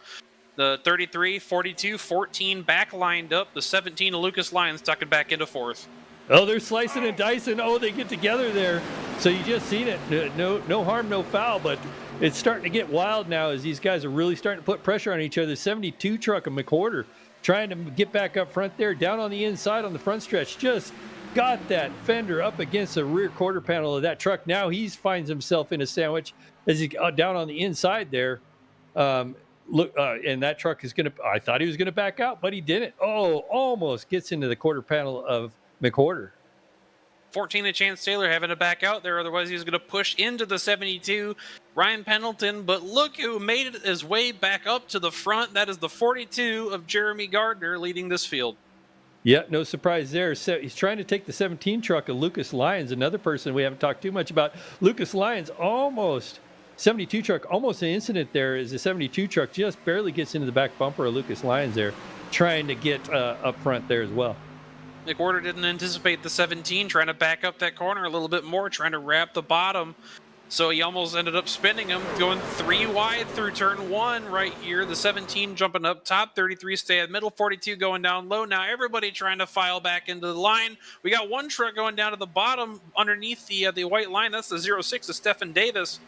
The 33, 42, 14 back lined up. The 17 of Lucas Lyons tucking back into 4th. Oh, they're slicing and dicing. Oh, they get together there. So you just seen it. No harm, no foul, but it's starting to get wild now as these guys are really starting to put pressure on each other. 72 truck of McWhorter trying to get back up front there, down on the inside on the front stretch. Just got that fender up against the rear quarter panel of that truck. Now he finds himself in a sandwich as he's down on the inside there. Look, and that truck is I thought he was going to back out, but he didn't. Oh, almost gets into the quarter panel of McWhorter. 14 of Chance Taylor having to back out there. Otherwise, he was going to push into the 72. Ryan Pendleton, but look who made his way back up to the front. That is the 42 of Jeremy Gardner leading this field. Yeah, no surprise there. So he's trying to take the 17 truck of Lucas Lyons, another person we haven't talked too much about. Lucas Lyons almost, 72 truck, almost an incident there as the 72 truck just barely gets into the back bumper of Lucas Lyons there, trying to get up front there as well. McWhorter didn't anticipate the 17, trying to back up that corner a little bit more, trying to wrap the bottom. So he almost ended up spinning him, going 3 wide through turn 1 right here. The 17 jumping up top, 33 stay at middle, 42 going down low. Now everybody trying to file back into the line. We got one truck going down to the bottom underneath the white line. That's the 06 of Stephen Davis.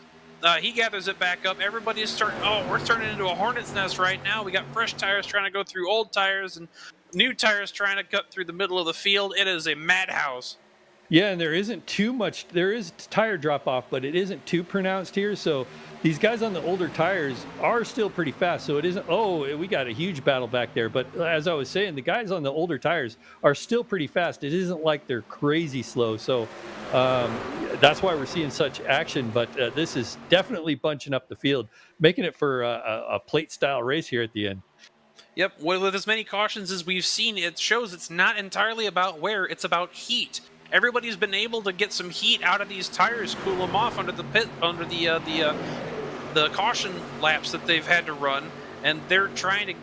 He gathers it back up. Everybody's starting. Oh, we're turning into a hornet's nest right now. We got fresh tires trying to go through old tires and new tires trying to cut through the middle of the field. It is a madhouse. Yeah, and there isn't too much. There is tire drop off, but it isn't too pronounced here. So these guys on the older tires are still pretty fast. So it isn't. Oh, we got a huge battle back there. But as I was saying, the guys on the older tires are still pretty fast. It isn't like they're crazy slow. So that's why we're seeing such action. But this is definitely bunching up the field, making it for a plate style race here at the end. Yep. With as many cautions as we've seen, it shows it's not entirely about wear. It's about heat. Everybody's been able to get some heat out of these tires, cool them off under the caution laps that they've had to run, and they're trying to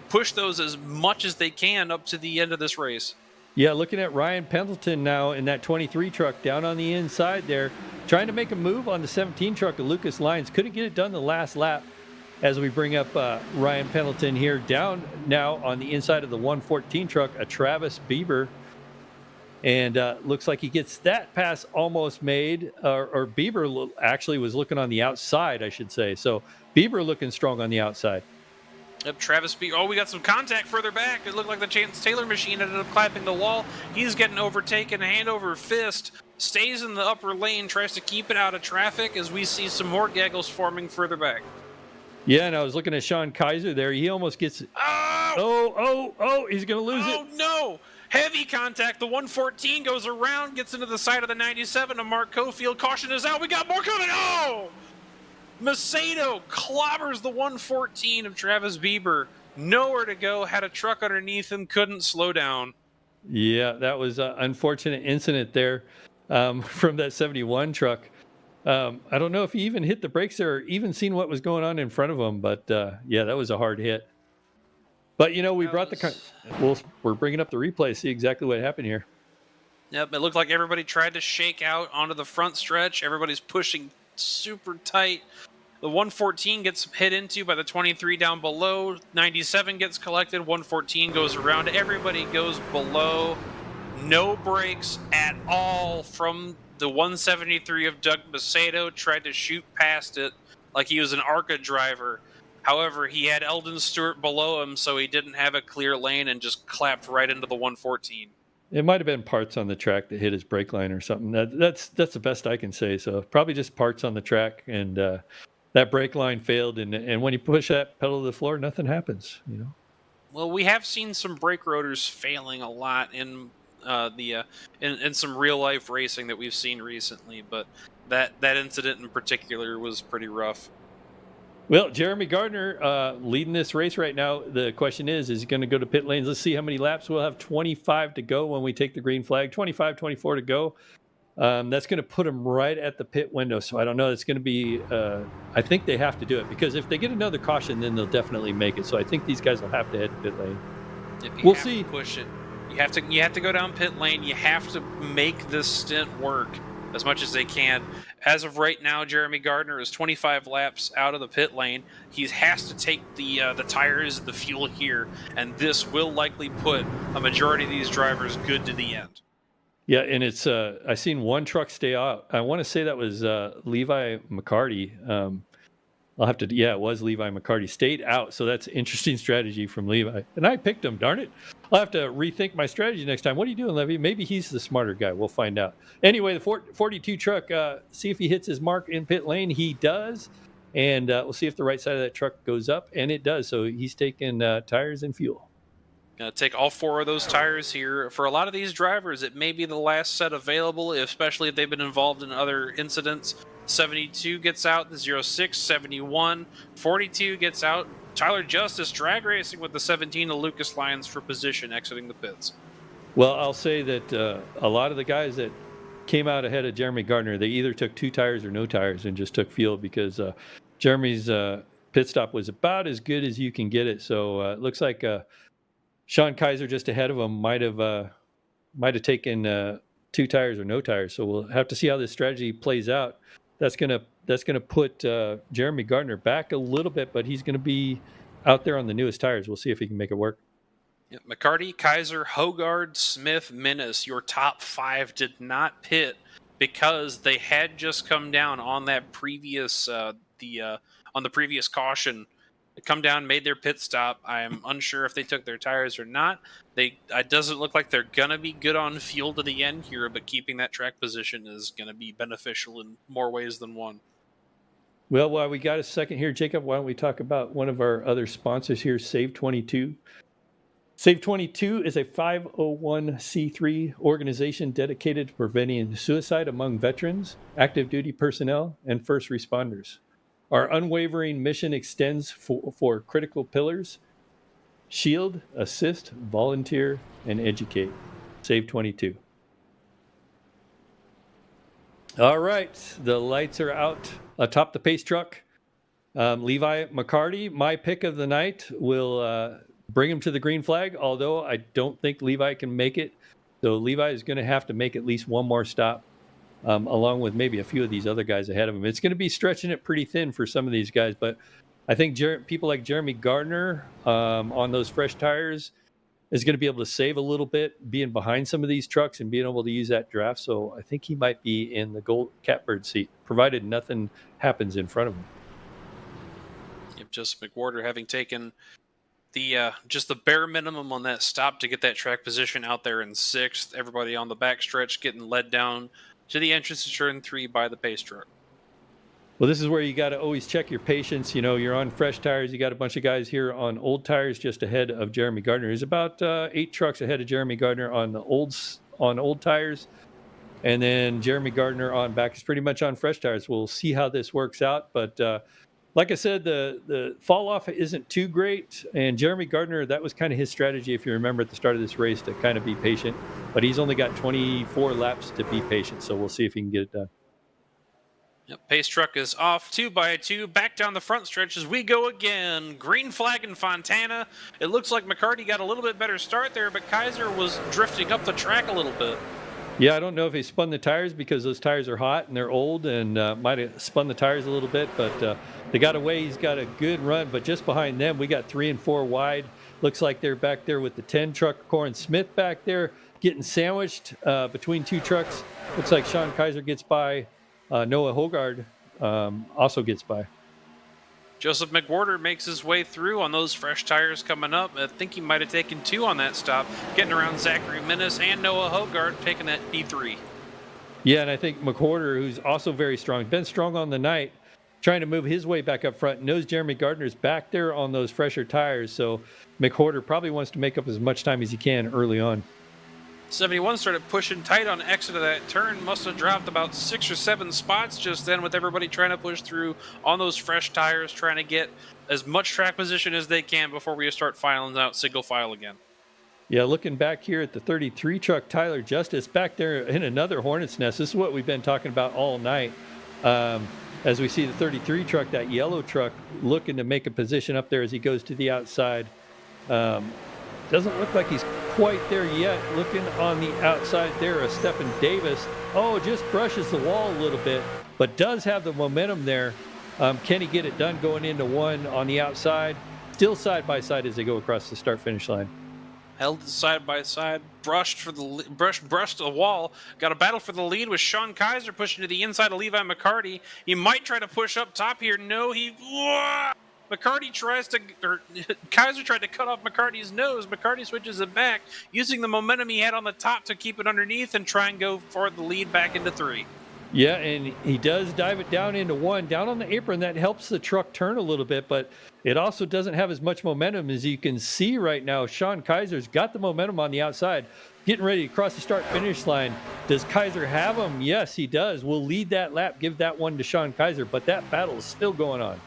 push those as much as they can up to the end of this race. Yeah, looking at Ryan Pendleton now in that 23 truck down on the inside there, trying to make a move on the 17 truck of Lucas Lyons. Couldn't get it done the last lap. As we bring up Ryan Pendleton here, down now on the inside of the 114 truck, a Travis Bieber. And looks like he gets that pass almost made, or Bieber actually was looking on the outside, I should say. So Bieber looking strong on the outside. Yep, Travis Bieber. Oh, we got some contact further back. It looked like the Chance Taylor machine ended up clapping the wall. He's getting overtaken, hand over fist. Stays in the upper lane, tries to keep it out of traffic as we see some more gaggles forming further back. Yeah, and I was looking at Sean Kaiser there. He almost gets... Oh, he's going to lose it. Oh, no. Heavy contact. The 114 goes around, gets into the side of the 97 of Mark Cofield. Caution is out. We got more coming. Oh! Macedo clobbers the 114 of Travis Bieber. Nowhere to go. Had a truck underneath him. Couldn't slow down. Yeah, that was an unfortunate incident there from that 71 truck. I don't know if he even hit the brakes there or even seen what was going on in front of him, but yeah, that was a hard hit. But, we brought we're bringing up the replay, see exactly what happened here. Yep, it looked like everybody tried to shake out onto the front stretch. Everybody's pushing super tight. The 114 gets hit into by the 23 down below. 97 gets collected. 114 goes around. Everybody goes below. No brakes at all from the 173 of Doug Macedo. Tried to shoot past it like he was an ARCA driver. However, he had Eldon Stewart below him, so he didn't have a clear lane and just clapped right into the 114. It might have been parts on the track that hit his brake line or something. That's the best I can say. So probably just parts on the track, and that brake line failed. And when you push that pedal to the floor, nothing happens. Well, we have seen some brake rotors failing a lot in in some real life racing that we've seen recently, but that incident in particular was pretty rough. Well, Jeremy Gardner leading this race right now. The question is he going to go to pit lanes? Let's see how many laps. We'll have 25 to go when we take the green flag. 25, 24 to go. That's going to put him right at the pit window. So I don't know. It's going to be, I think they have to do it because if they get another caution, then they'll definitely make it. So I think these guys will have to head to pit lane. We'll see. Push it. You have to go down pit lane. You have to make this stint work as much as they can. As of right now, Jeremy Gardner is 25 laps out of the pit lane. He has to take the tires and the fuel here, and this will likely put a majority of these drivers good to the end. Yeah, and it's I seen one truck stay out. I want to say that was Levi McCarty. It was Levi McCarty stayed out. So that's interesting strategy from Levi. And I picked him, darn it. I'll have to rethink my strategy next time. What are you doing, Levy? Maybe he's the smarter guy. We'll find out. Anyway, the 42 truck, see if he hits his mark in pit lane. He does. And we'll see if the right side of that truck goes up. And it does. So he's taking tires and fuel. Going to take all four of those tires here. For a lot of these drivers, it may be the last set available, especially if they've been involved in other incidents. 72 gets out, the 06, 71. 42 gets out. Tyler Justice drag racing with the 17 of Lucas Lyons for position exiting the pits. Well, I'll say that a lot of the guys that came out ahead of Jeremy Gardner, they either took 2 tires or no tires and just took fuel because Jeremy's pit stop was about as good as you can get it. So it looks like Sean Kaiser just ahead of him might have taken 2 tires or no tires. So we'll have to see how this strategy plays out. That's gonna put Jeremy Gardner back a little bit, but he's gonna be out there on the newest tires. We'll see if he can make it work. Yeah, McCarty, Kaiser, Hogard, Smith, Minnis. Your top 5 did not pit because they had just come down on that previous on the previous caution. They come down, made their pit stop. I'm unsure if they took their tires or not. It doesn't look like they're gonna be good on fuel to the end here, but keeping that track position is gonna be beneficial in more ways than one. Well, while we got a second here, Jacob, why don't we talk about one of our other sponsors here, Save 22. Save 22 is a 501c3 organization dedicated to preventing suicide among veterans, active duty personnel, and first responders. Our unwavering mission extends for critical pillars: shield, assist, volunteer, and educate. Save 22. All right, the lights are out atop the pace truck. Levi McCarty, my pick of the night, will bring him to the green flag, although I don't think Levi can make it. So Levi is going to have to make at least one more stop, along with maybe a few of these other guys ahead of him. It's going to be stretching it pretty thin for some of these guys, but I think people like Jeremy Gardner on those fresh tires is going to be able to save a little bit being behind some of these trucks and being able to use that draft. So I think he might be in the gold catbird seat, provided nothing happens in front of him. Yep, Joseph McWhorter having taken the just the bare minimum on that stop to get that track position out there in sixth. Everybody on the backstretch getting led down to the entrance to turn 3 by the pace truck. Well, this is where you got to always check your patience. You know, you're on fresh tires. You got a bunch of guys here on old tires just ahead of Jeremy Gardner. He's about 8 trucks ahead of Jeremy Gardner on the old tires. And then Jeremy Gardner on back is pretty much on fresh tires. We'll see how this works out. But like I said, the fall off isn't too great. And Jeremy Gardner, that was kind of his strategy, if you remember at the start of this race, to kind of be patient. But he's only got 24 laps to be patient. So we'll see if he can get it done. Yep, pace truck is off 2 by 2, back down the front stretch as we go again. Green flag in Fontana. It looks like McCarty got a little bit better start there, but Kaiser was drifting up the track a little bit. Yeah, I don't know if he spun the tires because those tires are hot and they're old, and might have spun the tires a little bit, but they got away. He's got a good run, but just behind them, we got 3 and 4 wide. Looks like they're back there with the 10 truck. Corin Smith back there getting sandwiched between 2 trucks. Looks like Sean Kaiser gets by. Noah Hogard also gets by. Joseph McWhorter makes his way through on those fresh tires coming up. I think he might have taken 2 on that stop, getting around Zachary Minnis and Noah Hogard, taking that P3. Yeah, and I think McWhorter, who's also very strong, been strong on the night, trying to move his way back up front, knows Jeremy Gardner's back there on those fresher tires, so McWhorter probably wants to make up as much time as he can early on. 71 started pushing tight on exit of that turn. Must have dropped about 6 or 7 spots just then, with everybody trying to push through on those fresh tires, trying to get as much track position as they can before we start filing out single file again. Yeah, looking back here at the 33 truck, Tyler Justice back there in another hornet's nest. This is what we've been talking about all night. As we see the 33 truck, that yellow truck, looking to make a position up there as he goes to the outside. Doesn't look like he's quite there yet. Looking on the outside there, Stephen Davis. Oh, just brushes the wall a little bit, but does have the momentum there. Can he get it done going into 1 on the outside? Still side by side as they go across the start-finish line. Held side by side, brushed the wall. Got a battle for the lead with Sean Kaiser pushing to the inside of Levi McCarty. He might try to push up top here. No, Kaiser tried to cut off McCarty's nose. McCarty switches it back, using the momentum he had on the top to keep it underneath and try and go for the lead back into 3. Yeah, and he does dive it down into 1. Down on the apron, that helps the truck turn a little bit, but it also doesn't have as much momentum as you can see right now. Sean Kaiser's got the momentum on the outside, getting ready to cross the start-finish line. Does Kaiser have him? Yes, he does. We'll lead that lap, give that one to Sean Kaiser, but that battle is still going on.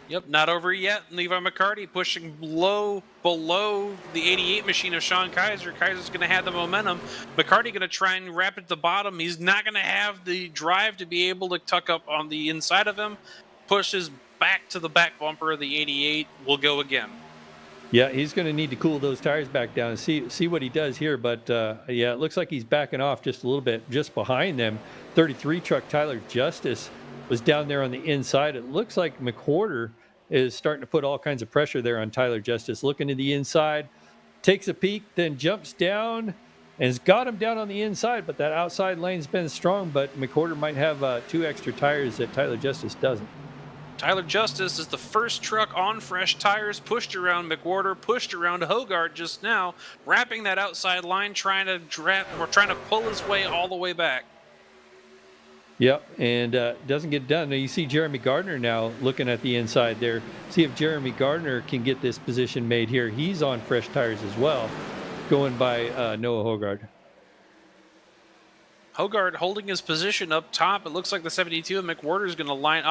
Yep, not over yet. Levi McCarty pushing below the 88 machine of Sean Kaiser. Kaiser's going to have the momentum. McCarty going to try and wrap it to the bottom. He's not going to have the drive to be able to tuck up on the inside of him. Pushes back to the back bumper of the 88. We'll go again. Yeah, he's going to need to cool those tires back down and see what he does here. But, yeah, it looks like he's backing off just a little bit just behind them. 33 truck Tyler Justice was down there on the inside. It looks like McWhorter is starting to put all kinds of pressure there on Tyler Justice. Looking to the inside, takes a peek, then jumps down, and has got him down on the inside, but that outside lane's been strong, but McWhorter might have 2 extra tires that Tyler Justice doesn't. Tyler Justice is the first truck on fresh tires, pushed around McWhorter, pushed around Hogard just now, wrapping that outside line, trying to pull his way all the way back. Yep, and doesn't get done. Now you see Jeremy Gardner now looking at the inside there. See if Jeremy Gardner can get this position made here. He's on fresh tires as well, going by Noah Hogard. Hogard holding his position up top. It looks like the 72 of McWhorter is going to line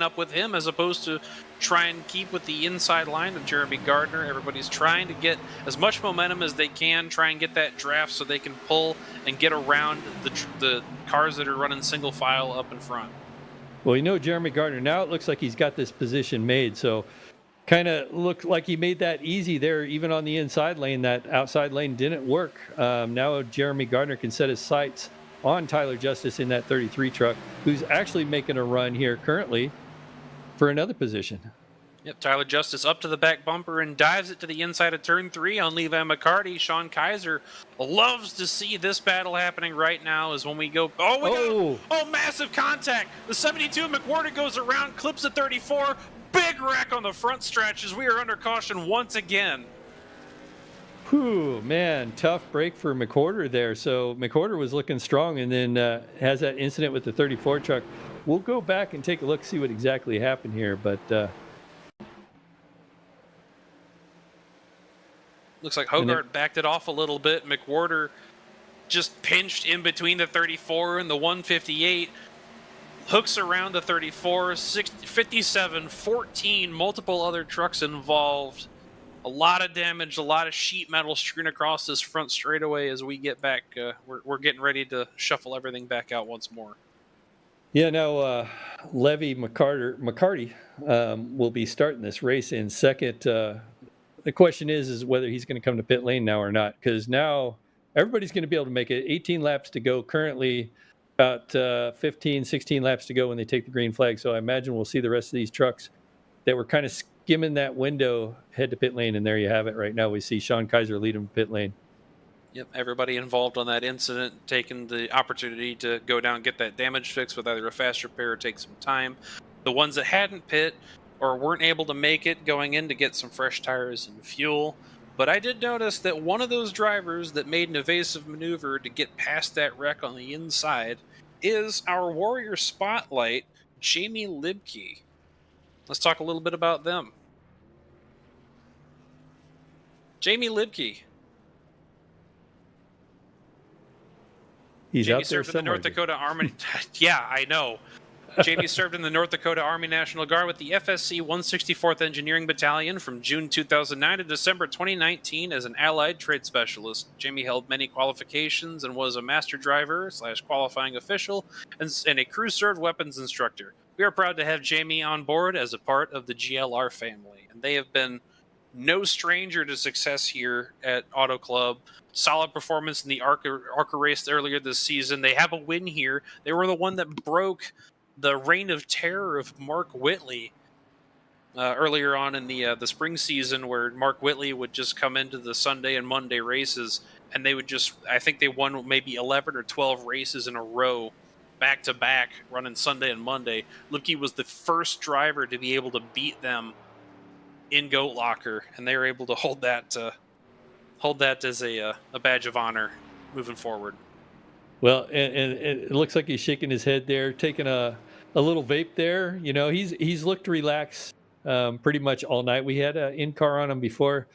up with him as opposed to try and keep with the inside line of Jeremy Gardner. Everybody's trying to get as much momentum as they can, try and get that draft so they can pull and get around the cars that are running single file up in front. Well, you know Jeremy Gardner, now it looks like he's got this position made, so kind of looked like he made that easy there, even on the inside lane. That outside lane didn't work. Now Jeremy Gardner can set his sights on Tyler Justice in that 33 truck, who's actually making a run here currently for another position. Yep, Tyler Justice up to the back bumper and dives it to the inside of turn 3 on Levi McCarty. Sean Kaiser loves to see this battle happening right now is when we go, massive contact. The 72 of McWhorter goes around, clips the 34, big wreck on the front stretch as we are under caution once again. Whew, man, tough break for McWhorter there. So McWhorter was looking strong and then has that incident with the 34 truck. We'll go back and take a look, see what exactly happened here. But looks like Hogard backed it off a little bit. McWhorter just pinched in between the 34 and the 158. Hooks around the 34, 57, 14, multiple other trucks involved. A lot of damage, a lot of sheet metal strewn across this front straightaway as we get back. We're getting ready to shuffle everything back out once more. Yeah, now Levy McCarty will be starting this race in second. The question is whether he's going to come to pit lane now or not, because now everybody's going to be able to make it. 18 laps to go currently, about 15, 16 laps to go when they take the green flag. So I imagine we'll see the rest of these trucks that were kind of skimming that window head to pit lane, and there you have it. Right now we see Sean Kaiser lead him pit lane. Yep, everybody involved on that incident taking the opportunity to go down and get that damage fixed with either a fast repair or take some time. The ones that hadn't pit or weren't able to make it going in to get some fresh tires and fuel. But I did notice that one of those drivers that made an evasive maneuver to get past that wreck on the inside is our Warrior Spotlight, Jamie Libke. Let's talk a little bit about them. Jamie Libke. He's Jamie out there served in the somewhere. North Dakota Army. Yeah, I know. Jamie served in the North Dakota Army National Guard with the FSC 164th Engineering Battalion from June 2009 to December 2019 as an allied trade specialist. Jamie held many qualifications and was a master driver / qualifying official and a crew-served weapons instructor. We are proud to have Jamie on board as a part of the GLR family, and they have been no stranger to success here at Auto Club. Solid performance in the ARCA race earlier this season. They have a win here. They were the one that broke the reign of terror of Mark Whitley earlier on in the spring season, where Mark Whitley would just come into the Sunday and Monday races, and they would just, I think they won maybe 11 or 12 races in a row, back to back, running Sunday and Monday. Lipke was the first driver to be able to beat them in Goat Locker, and they were able to hold that as a badge of honor moving forward. Well, and it looks like he's shaking his head there, taking a little vape there. You know, he's looked relaxed pretty much all night. We had an in-car on him before.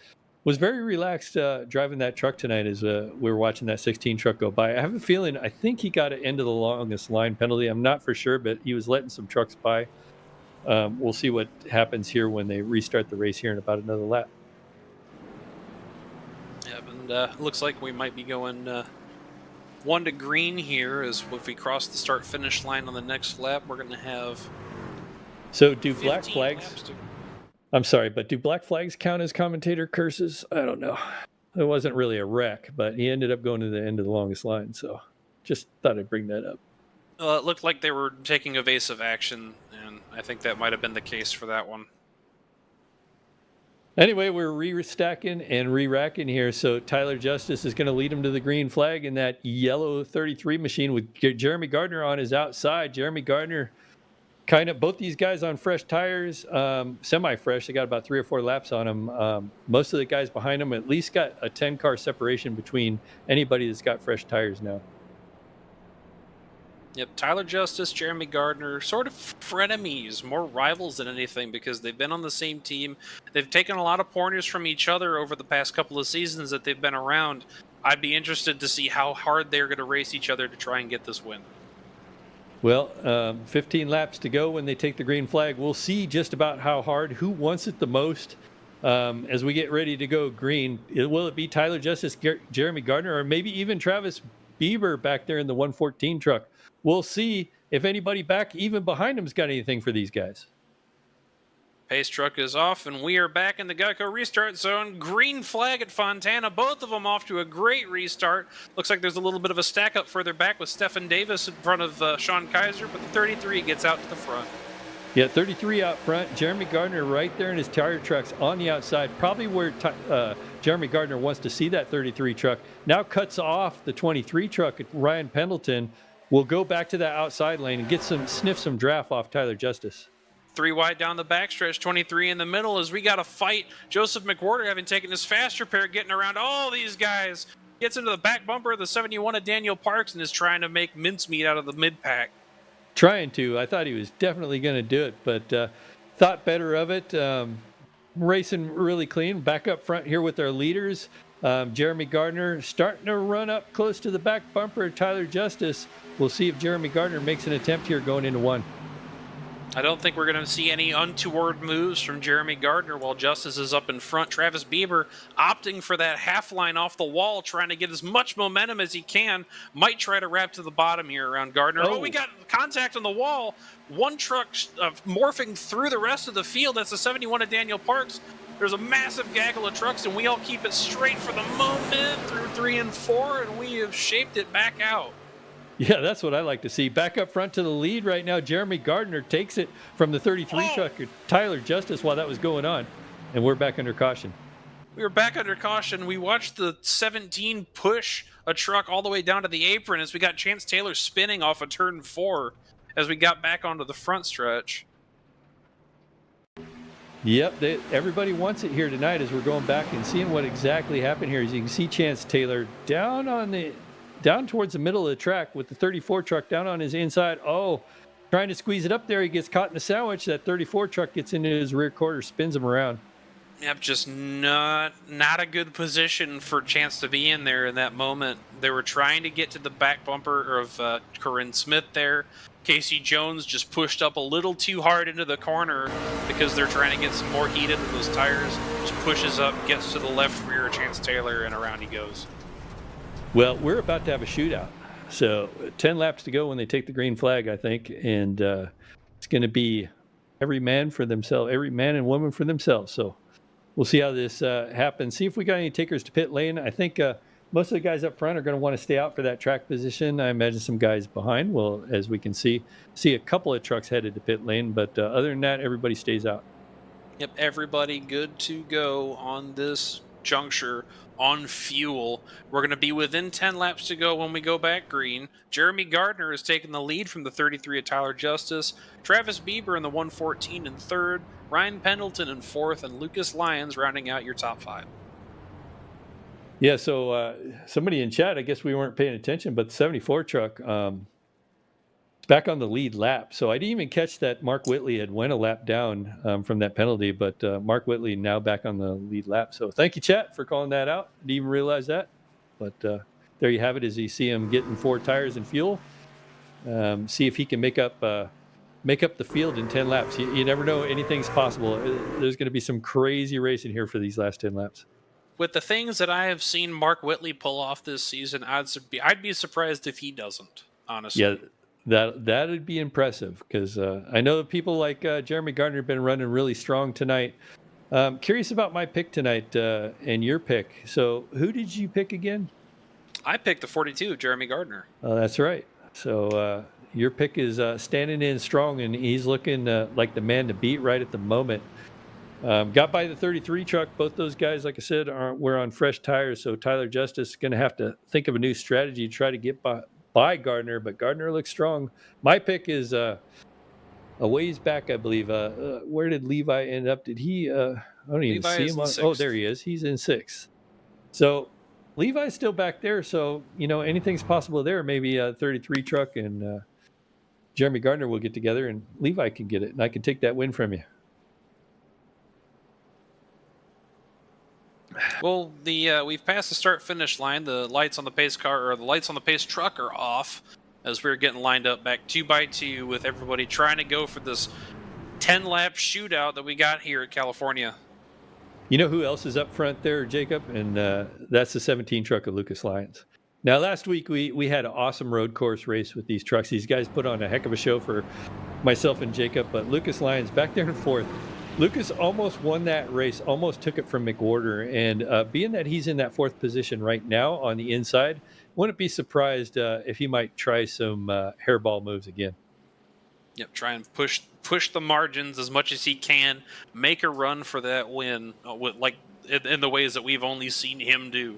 Was very relaxed driving that truck tonight as we were watching that 16 truck go by. I have a feeling, I think he got an end of the longest line penalty. I'm not for sure, but he was letting some trucks by. We'll see what happens here when they restart the race here in about another lap. Yep, and looks like we might be going 1 to green here, as if we cross the start-finish line on the next lap, we're going to have. So do black flags? laps to... I'm sorry, but do black flags count as commentator curses? I don't know. It wasn't really a wreck, but he ended up going to the end of the longest line, so just thought I'd bring that up. It looked like they were taking evasive action, and I think that might have been the case for that one. Anyway, we're re-stacking and re-racking here. So Tyler Justice is going to lead him to the green flag in that yellow 33 machine with Jeremy Gardner on his outside. Jeremy Gardner, kind of both these guys on fresh tires, semi-fresh. They got about 3 or 4 laps on them. Most of the guys behind them at least got a 10-car separation between anybody that's got fresh tires now. Yep, Tyler Justice, Jeremy Gardner, sort of frenemies, more rivals than anything because they've been on the same team. They've taken a lot of pointers from each other over the past couple of seasons that they've been around. I'd be interested to see how hard they're going to race each other to try and get this win. Well, 15 laps to go when they take the green flag. We'll see just about how hard, who wants it the most as we get ready to go green. Will it be Tyler Justice, Jeremy Gardner, or maybe even Travis Bieber back there in the 114 truck? We'll see if anybody back even behind him's got anything for these guys. Pace truck is off, and we are back in the Geico restart zone. Green flag at Fontana. Both of them off to a great restart. Looks like there's a little bit of a stack up further back with Stefan Davis in front of Sean Kaiser, but the 33 gets out to the front. Yeah, 33 out front. Jeremy Gardner right there in his tire trucks on the outside, probably where Jeremy Gardner wants to see that 33 truck. Now cuts off the 23 truck at Ryan Pendleton. Will go back to that outside lane and get sniff some draft off Tyler Justice. 3 wide down the backstretch, 23 in the middle as we got a fight. Joseph McWhorter, having taken his fast repair, getting around all these guys. Gets into the back bumper of the 71 of Daniel Parks and is trying to make mincemeat out of the mid-pack. Trying to. I thought he was definitely going to do it, but thought better of it. Racing really clean. Back up front here with our leaders. Jeremy Gardner starting to run up close to the back bumper of Tyler Justice. We'll see if Jeremy Gardner makes an attempt here going into 1. I don't think we're going to see any untoward moves from Jeremy Gardner while Justice is up in front. Travis Bieber opting for that half line off the wall, trying to get as much momentum as he can. Might try to wrap to the bottom here around Gardner. Oh, we got contact on the wall. One truck morphing through the rest of the field. That's the 71 of Daniel Parks. There's a massive gaggle of trucks, and we all keep it straight for the moment through 3 and 4, and we have shaped it back out. Yeah, that's what I like to see. Back up front to the lead right now. Jeremy Gardner takes it from the 33 truck, Tyler Justice, while that was going on. And we're back under caution. We were back under caution. We watched the 17 push a truck all the way down to the apron as we got Chance Taylor spinning off of turn 4 as we got back onto the front stretch. Yep, everybody wants it here tonight as we're going back and seeing what exactly happened here. As you can see Chance Taylor down towards the middle of the track with the 34 truck down on his inside. Oh, trying to squeeze it up there. He gets caught in the sandwich. That 34 truck gets into his rear quarter, spins him around. Yep, just not a good position for Chance to be in there in that moment. They were trying to get to the back bumper of Corinne Smith there. Casey Jones just pushed up a little too hard into the corner because they're trying to get some more heat into those tires. Just pushes up, gets to the left rear of Chance Taylor, and around he goes. Well, we're about to have a shootout. So 10 laps to go when they take the green flag, I think. And it's going to be every man for themselves, every man and woman for themselves. So we'll see how this happens. See if we got any takers to pit lane. I think most of the guys up front are going to want to stay out for that track position. I imagine some guys behind will, as we can see a couple of trucks headed to pit lane. But other than that, everybody stays out. Yep, everybody good to go on this juncture. On fuel. We're going to be within 10 laps to go when we go back green. Jeremy Gardner has taken the lead from the 33 of Tyler Justice. Travis Bieber in the 114 in 3rd. Ryan Pendleton in 4th. And Lucas Lyons rounding out your top 5. Yeah, so somebody in chat, I guess we weren't paying attention, but the 74 truck it's back on the lead lap. So I didn't even catch that Mark Whitley had went a lap down from that penalty, but Mark Whitley now back on the lead lap. So thank you, chat, for calling that out. Didn't even realize that. But there you have it as you see him getting 4 tires and fuel. See if he can make up the field in 10 laps. You never know. Anything's possible. There's going to be some crazy racing here for these last 10 laps. With the things that I have seen Mark Whitley pull off this season, I'd be surprised if he doesn't, honestly. Yeah. That'd be impressive because I know that people like Jeremy Gardner have been running really strong tonight. Curious about my pick tonight and your pick. So who did you pick again? I picked the 42, Jeremy Gardner. Oh, that's right. So your pick is standing in strong, and he's looking like the man to beat right at the moment. Got by the 33 truck. Both those guys, like I said, were on fresh tires. So Tyler Justice is going to have to think of a new strategy to try to get by Gardner. But Gardner looks strong. My pick is a ways back, I believe. Where did Levi end up? Did he? I don't even Levi see is him. in Oh, sixth. there he is. He's in 6th. So Levi's still back there. So anything's possible there. Maybe a 33 truck and Jeremy Gardner will get together, and Levi can get it, and I can take that win from you. Well, we've passed the start-finish line. The lights on the pace car, or the lights on the pace truck, are off as we're getting lined up back 2 by 2 with everybody trying to go for this 10-lap shootout that we got here at California. You know who else is up front there, Jacob? And that's the 17 truck of Lucas Lyons. Now, last week we had an awesome road course race with these trucks. These guys put on a heck of a show for myself and Jacob, but Lucas Lyons back there in 4th. Lucas almost won that race, almost took it from McWhorter, and being that he's in that 4th position right now on the inside, wouldn't be surprised if he might try some hairball moves again. Yep, try and push the margins as much as he can, make a run for that win, like in the ways that we've only seen him do.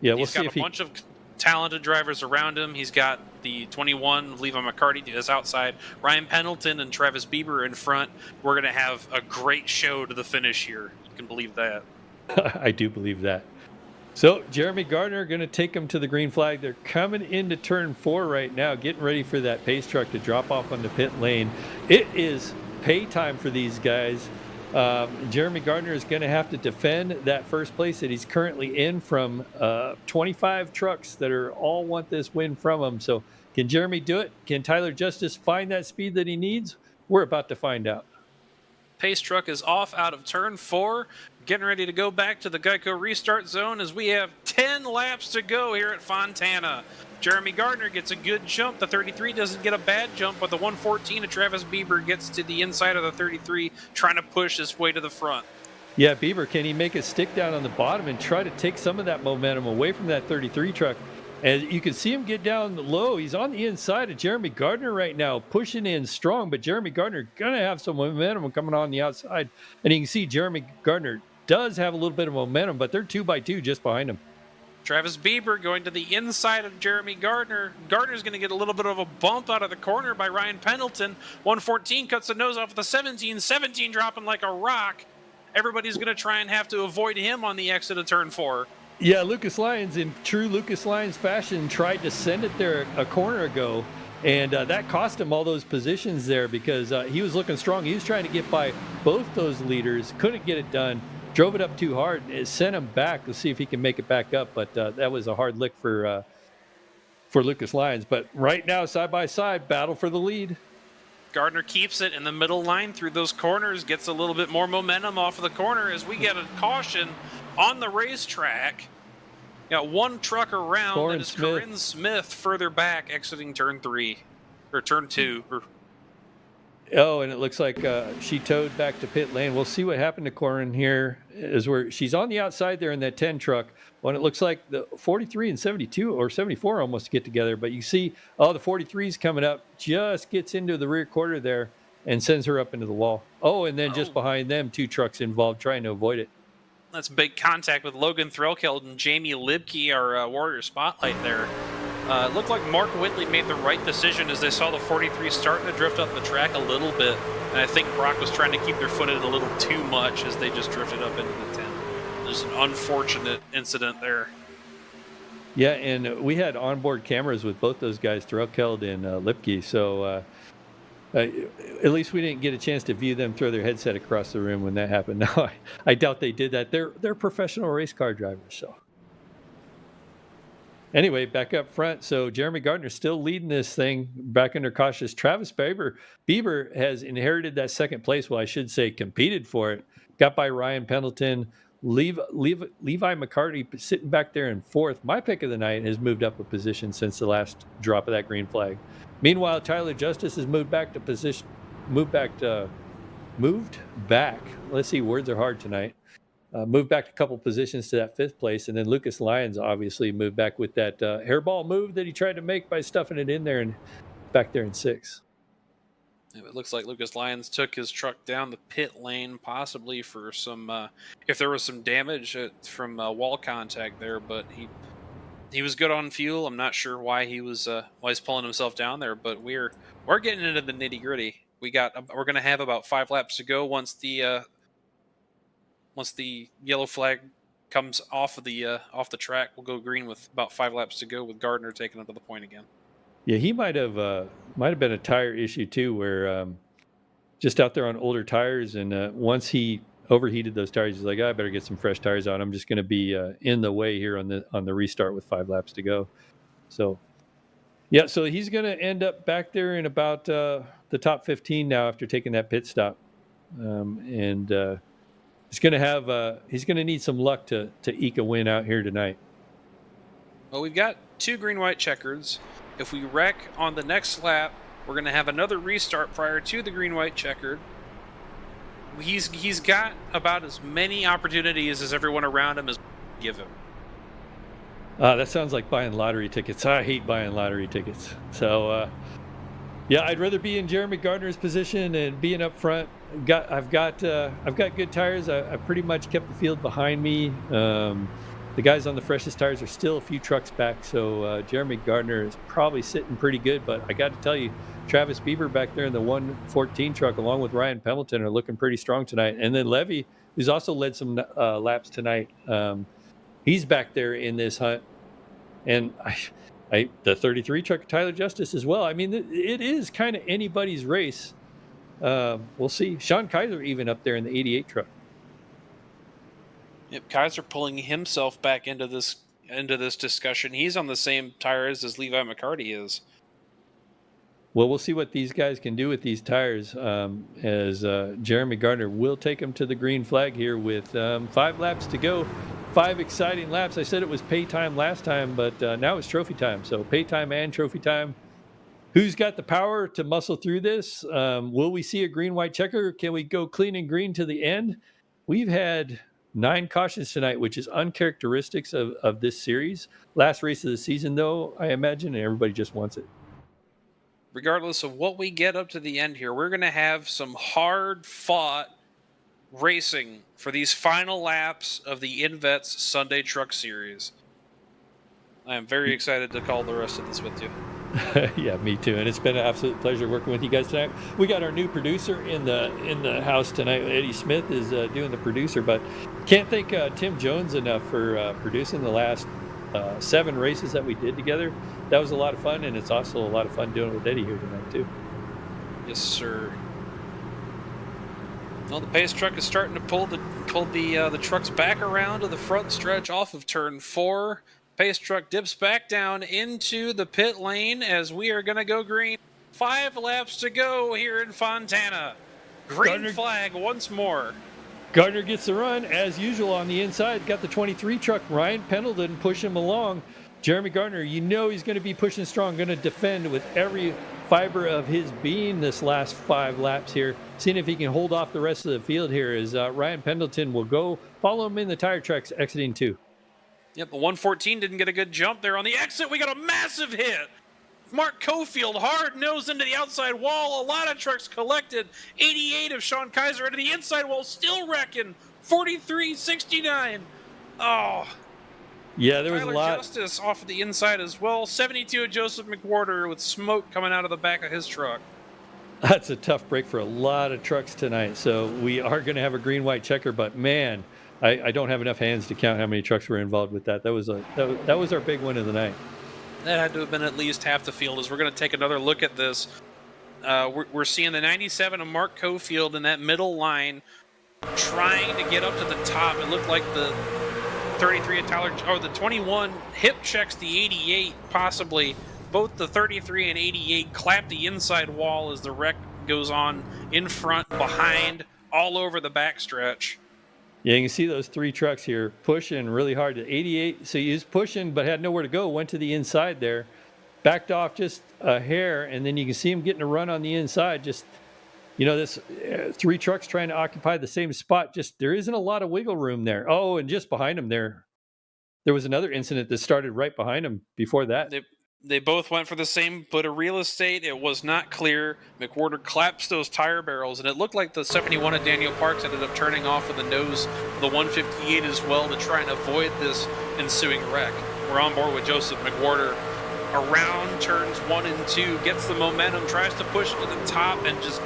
Yeah, He's got a bunch of talented drivers around him. He's got the 21, Levi McCarty, to his outside, Ryan Pendleton and Travis Bieber in front. We're going to have a great show to the finish here. You can believe that. I do believe that. So Jeremy Gardner going to take them to the green flag. They're coming into turn 4 right now, getting ready for that pace truck to drop off on the pit lane. It is pay time for these guys. Jeremy Gardner is going to have to defend that first place that he's currently in from 25 trucks that are all want this win from him. So can Jeremy do it? Can Tyler Justice find that speed that he needs? We're about to find out. Pace truck is off out of turn 4, getting ready to go back to the Geico restart zone as we have 10 laps to go here at Fontana. Jeremy Gardner gets a good jump. The 33 doesn't get a bad jump, but the 114 of Travis Bieber gets to the inside of the 33, trying to push his way to the front. Yeah, Bieber, can he make a stick down on the bottom and try to take some of that momentum away from that 33 truck? As you can see him get down low, he's on the inside of Jeremy Gardner right now, pushing in strong, but Jeremy Gardner going to have some momentum coming on the outside. And you can see Jeremy Gardner does have a little bit of momentum, but they're 2 by 2 just behind him. Travis Bieber going to the inside of Jeremy Gardner. Gardner's going to get a little bit of a bump out of the corner by Ryan Pendleton. 114 cuts the nose off of the 17. 17 dropping like a rock. Everybody's going to try and have to avoid him on the exit of turn 4. Yeah, Lucas Lyons, in true Lucas Lyons fashion, tried to send it there a corner ago, and that cost him all those positions there because he was looking strong. He was trying to get by both those leaders, couldn't get it done. Drove it up too hard. It sent him back. Let's see if he can make it back up. But that was a hard lick for Lucas Lyons. But right now, side by side, battle for the lead. Gardner keeps it in the middle line through those corners, gets a little bit more momentum off of the corner as we get a caution on the racetrack. Got one truck around. That is Corinne Smith further back, exiting turn 3 or turn 2. Oh, and it looks like she towed back to pit lane. We'll see what happened to Corin here. Is where she's on the outside there in that 10 truck. When it looks like the 43 and 72 or 74 almost get together, but you see, the 43's coming up, just gets into the rear quarter there and sends her up into the wall. Oh, and then just behind them, 2 trucks involved trying to avoid it. That's big contact with Logan Threlkeld and Jamie Libke, our Warrior Spotlight there. It looked like Mark Whitley made the right decision as they saw the 43 starting to drift up the track a little bit. And I think Brock was trying to keep their foot in a little too much as they just drifted up into the 10. There's an unfortunate incident there. Yeah, and we had onboard cameras with both those guys, Threlkeld and Lipke. So at least we didn't get a chance to view them throw their headset across the room when that happened. No, I doubt they did that. They're professional race car drivers, so. Anyway, back up front. So Jeremy Gardner still leading this thing back under cautious. Travis Bieber has inherited that second place. Well, I should say competed for it. Got by Ryan Pendleton. Levi McCarty sitting back there in 4th. My pick of the night has moved up a position since the last drop of that green flag. Meanwhile, Tyler Justice has moved back. Let's see, words are hard tonight. Moved back a couple positions to that 5th place, and then Lucas Lyons obviously moved back with that hairball move that he tried to make by stuffing it in there and back there in 6th. It looks like Lucas Lyons took his truck down the pit lane, possibly for some, if there was some damage from wall contact there. But he was good on fuel. I'm not sure why he's pulling himself down there, but we're getting into the nitty gritty. We're going to have about 5 laps to go once the yellow flag comes off the track. We'll go green with about 5 laps to go, with Gardner taking up to the point again. Yeah, he might have been a tire issue too, where just out there on older tires, and once he overheated those tires, he's like, I better get some fresh tires on. I'm just going to be in the way here on the restart with 5 laps to go. So yeah, so he's going to end up back there in about the top 15 now after taking that pit stop, and he's going to need some luck to eke a win out here tonight. Well, we've got 2 green-white checkers. If we wreck on the next lap, we're going to have another restart prior to the green-white checkered. He's got about as many opportunities as everyone around him is give him. That sounds like buying lottery tickets. I hate buying lottery tickets. So, yeah, I'd rather be in Jeremy Gardner's position and being up front. I've got good tires. I've pretty much kept the field behind me. The guys on the freshest tires are still a few trucks back, so Jeremy Gardner is probably sitting pretty good. But I got to tell you, Travis Bieber back there in the 114 truck, along with Ryan Pendleton, are looking pretty strong tonight. And then Levy, who's also led some laps tonight, he's back there in this hunt. And the 33 truck, Tyler Justice as well. I mean, it is kind of anybody's race. We'll see. Sean Kaiser even up there in the 88 truck. Yep, Kaiser pulling himself back into this discussion. He's on the same tires as Levi McCarty is. Well, we'll see what these guys can do with these tires, as Jeremy Gardner will take them to the green flag here with 5 laps to go. 5 exciting laps. I said it was pay time last time, but now it's trophy time. So pay time and trophy time. Who's got the power to muscle through this? Will we see a green-white checker? Can we go clean and green to the end? We've had 9 cautions tonight, which is uncharacteristics of this series. Last race of the season, though, I imagine, and everybody just wants it. Regardless of what we get up to the end here, we're going to have some hard-fought racing for these final laps of the Invets Sunday Truck Series. I am very excited to call the rest of this with you. Yeah, me too. And it's been an absolute pleasure working with you guys tonight. We got our new producer in the house tonight. Eddie Smith is doing the producer, but can't thank Tim Jones enough for producing the last 7 races that we did together. That was a lot of fun, and it's also a lot of fun doing it with Eddie here tonight too. Yes, sir. Well, the pace truck is starting to pull the trucks back around to the front stretch off of turn 4. Pace truck dips back down into the pit lane as we are going to go green. 5 laps to go here in Fontana. Green flag once more. Gardner gets the run as usual on the inside. Got the 23 truck. Ryan Pendleton push him along. Jeremy Gardner, you know he's going to be pushing strong, going to defend with every fiber of his being this last 5 laps here, seeing if he can hold off the rest of the field here as Ryan Pendleton will go follow him in the tire tracks exiting 2. Yep, the 114 didn't get a good jump there on the exit. We got a massive hit. Mark Cofield hard nose into the outside wall. A lot of trucks collected. 88 of Sean Kaiser into the inside wall, still wrecking. 43.69. Oh. Yeah, there was Tyler a lot. Justice off of the inside as well. 72 of Joseph McWhorter with smoke coming out of the back of his truck. That's a tough break for a lot of trucks tonight. So we are going to have a green-white checker, but man, I don't have enough hands to count how many trucks were involved with that. That was our big win of the night. That had to have been at least half the field. As we're going to take another look at this, we're seeing the 97 of Mark Cofield in that middle line trying to get up to the top. It looked like the 33 of Tyler, or the 21 hip checks the 88 possibly. Both the 33 and 88 clap the inside wall as the wreck goes on in front, behind, all over the backstretch. Yeah, you can see those 3 trucks here pushing really hard. The 88, so he was pushing but had nowhere to go, went to the inside there, backed off just a hair, and then you can see him getting a run on the inside. Just, this 3 trucks trying to occupy the same spot. Just, there isn't a lot of wiggle room there. Oh, and just behind him there was another incident that started right behind him before that. They both went for the same bit of real estate. It was not clear. McWhorter collapsed those tire barrels, and it looked like the 71 of Daniel Parks ended up turning off of the nose of the 158 as well to try and avoid this ensuing wreck. We're on board with Joseph McWhorter. Around turns 1 and 2, gets the momentum, tries to push it to the top, and just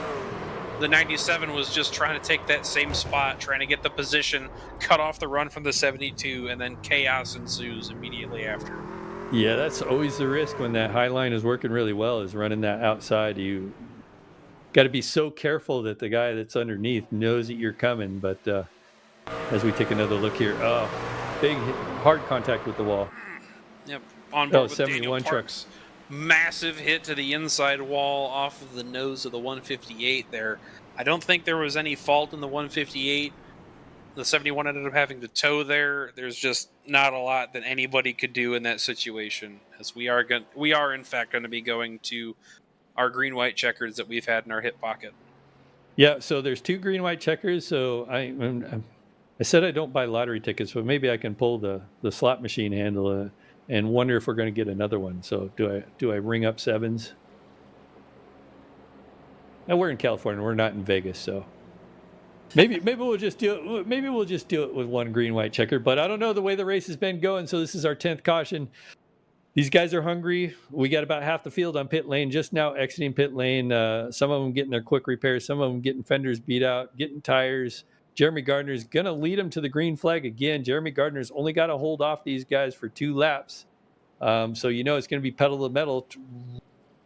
the 97 was just trying to take that same spot, trying to get the position, cut off the run from the 72, and then chaos ensues immediately after. Yeah, that's always the risk when that high line is working really well, is running that outside. You got to be so careful that the guy that's underneath knows that you're coming. But as we take another look here, big hard contact with the wall. Yep, on board with 71 Daniel Parks. Massive hit to the inside wall off of the nose of the 158 there. I don't think there was any fault in the 158. The 71 ended up having to tow there. There's just not a lot that anybody could do in that situation, as we are in fact going to be going to our green-white checkers that we've had in our hip pocket. Yeah, so there's 2 green-white checkers. So I said I don't buy lottery tickets, but maybe I can pull the slot machine handle and wonder if we're going to get another one. So do I ring up 7s? Now we're in California. We're not in Vegas, so. Maybe we'll just do it. Maybe we'll just do it with 1 green-white checker. But I don't know the way the race has been going. So this is our 10th caution. These guys are hungry. We got about half the field on pit lane just now exiting pit lane. Some of them getting their quick repairs. Some of them getting fenders beat out, getting tires. Jeremy Gardner's going to lead them to the green flag again. Jeremy Gardner's only got to hold off these guys for 2 laps. So it's going to be pedal to the metal.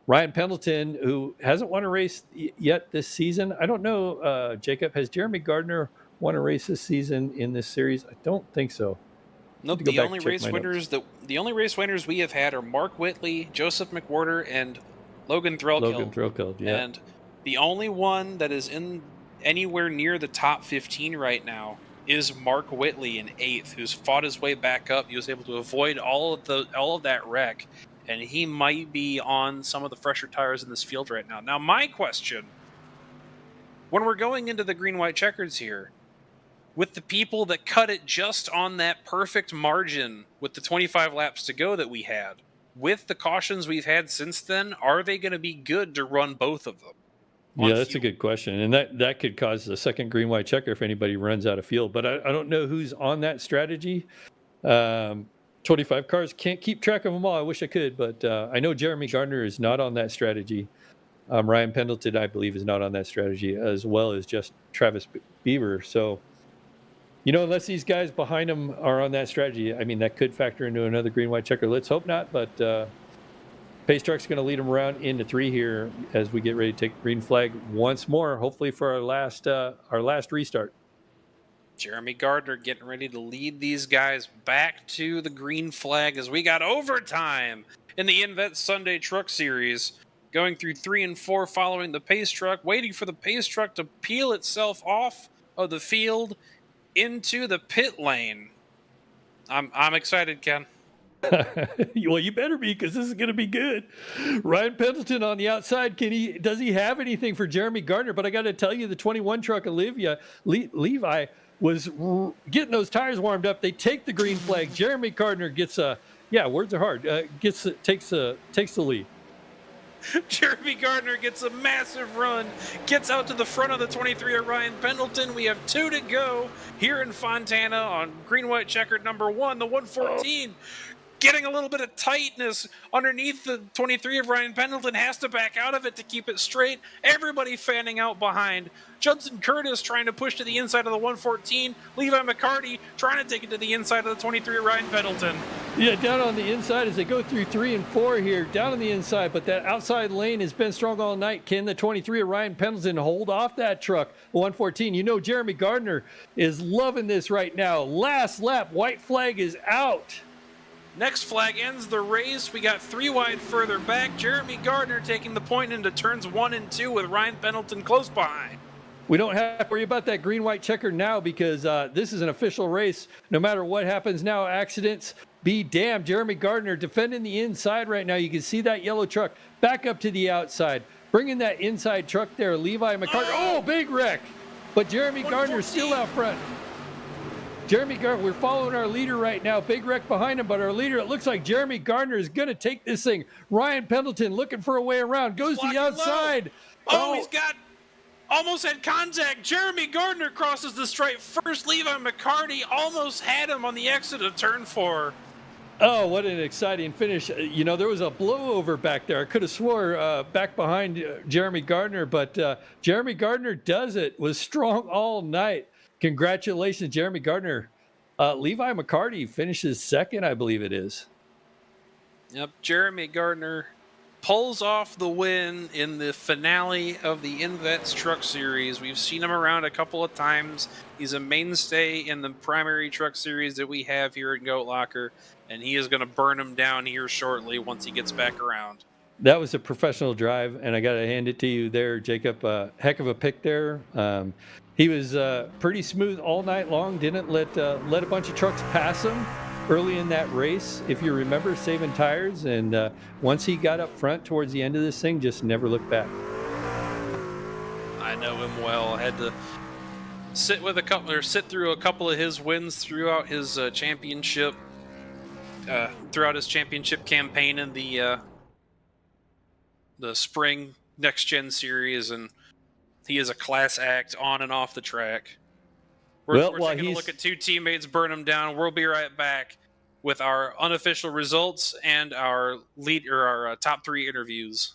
Ryan Pendleton, who hasn't won a race yet this season. I don't know, Jacob, has Jeremy Gardner won a race this season in this series? I don't think so. Nope. The only race winners we have had are Mark Whitley, Joseph McWhorter, and Logan Threlkeld. Yeah. And the only one that is in anywhere near the top 15 right now is Mark Whitley in 8th, who's fought his way back up. He was able to avoid all of that wreck. And he might be on some of the fresher tires in this field right now. Now, my question, when we're going into the green-white checkers here, with the people that cut it just on that perfect margin with the 25 laps to go that we had, with the cautions we've had since then, are they going to be good to run both of them? Yeah, that's a good question. And that could cause the second green-white checker if anybody runs out of fuel. But I don't know who's on that strategy. 25 cars, can't keep track of them all. I wish I could, but I know Jeremy Gardner is not on that strategy. Ryan Pendleton, I believe, is not on that strategy, as well as just Travis Bieber. So, unless these guys behind him are on that strategy, I mean, that could factor into another green-white checker. Let's hope not, but Pace Truck's going to lead them around into 3 here as we get ready to take green flag once more, hopefully for our last restart. Jeremy Gardner getting ready to lead these guys back to the green flag as we got overtime in the Invets Sunday Truck Series. Going through 3 and 4 following the Pace Truck, waiting for the Pace Truck to peel itself off of the field into the pit lane. I'm excited, Ken. Well, you better be, because this is going to be good. Ryan Pendleton on the outside. Does he have anything for Jeremy Gardner? But I got to tell you, the 21 truck, Levi, was getting those tires warmed up. They take the green flag. Jeremy Gardner gets words are hard. Takes the lead. Jeremy Gardner gets a massive run, gets out to the front of the 23 of Ryan Pendleton. We have 2 to go here in Fontana on green-white checkered number 1, the 114. Getting a little bit of tightness underneath the 23 of Ryan Pendleton, has to back out of it to keep it straight. Everybody fanning out behind. Judson Curtis trying to push to the inside of the 114. Levi McCarty trying to take it to the inside of the 23 of Ryan Pendleton. Yeah, down on the inside as they go through 3 and 4 here, down on the inside, but that outside lane has been strong all night. Can the 23 of Ryan Pendleton hold off that truck? 114. Jeremy Gardner is loving this right now. Last lap, white flag is out. Next flag ends the race. We got 3 wide further back. Jeremy Gardner taking the point into turns 1 and 2 with Ryan Pendleton close behind. We don't have to worry about that green-white checker now because this is an official race. No matter what happens now, accidents be damned. Jeremy Gardner defending the inside right now. You can see that yellow truck back up to the outside. Bringing that inside truck there, Levi McCartney. Oh, big wreck. But Jeremy Gardner still out front. Jeremy Gardner, we're following our leader right now. Big wreck behind him, but our leader, it looks like Jeremy Gardner is going to take this thing. Ryan Pendleton looking for a way around. Goes to the outside. Oh, he's got almost had contact. Jeremy Gardner crosses the stripe first. Levi McCarty almost had him on the exit of turn 4. Oh, what an exciting finish. You know, there was a blowover back there. I could have swore back behind Jeremy Gardner, but Jeremy Gardner does it. Was strong all night. Congratulations, Jeremy Gardner. Levi McCarty finishes second, I believe it is. Yep, Jeremy Gardner pulls off the win in the finale of the Invets Truck Series. We've seen him around a couple of times. He's a mainstay in the primary truck series that we have here at Goat Locker, and he is going to burn him down here shortly once he gets back around. That was a professional drive, and I got to hand it to you there, Jacob. Heck of a pick there. He was pretty smooth all night long. Didn't let a bunch of trucks pass him early in that race, if you remember, saving tires. And once he got up front towards the end of this thing, just never looked back. I know him well. I had to sit through a couple of his wins throughout his championship, throughout his championship campaign in the spring Next Gen series, and he is a class act on and off the track. We're taking a look at two teammates burn him down. We'll be right back with our unofficial results and our top 3 interviews.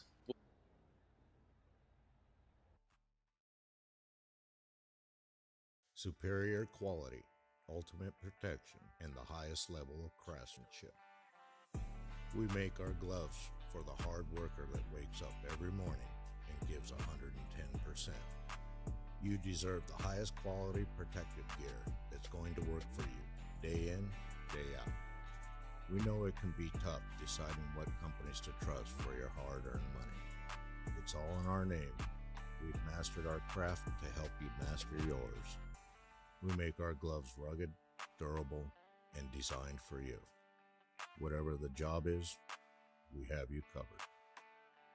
Superior quality, ultimate protection, and the highest level of craftsmanship. We make our gloves for the hard worker that wakes up every morning and gives 110%. You deserve the highest quality protective gear that's going to work for you, day in, day out. We know it can be tough deciding what companies to trust for your hard-earned money. It's all in our name. We've mastered our craft to help you master yours. We make our gloves rugged, durable, and designed for you. Whatever the job is, we have you covered.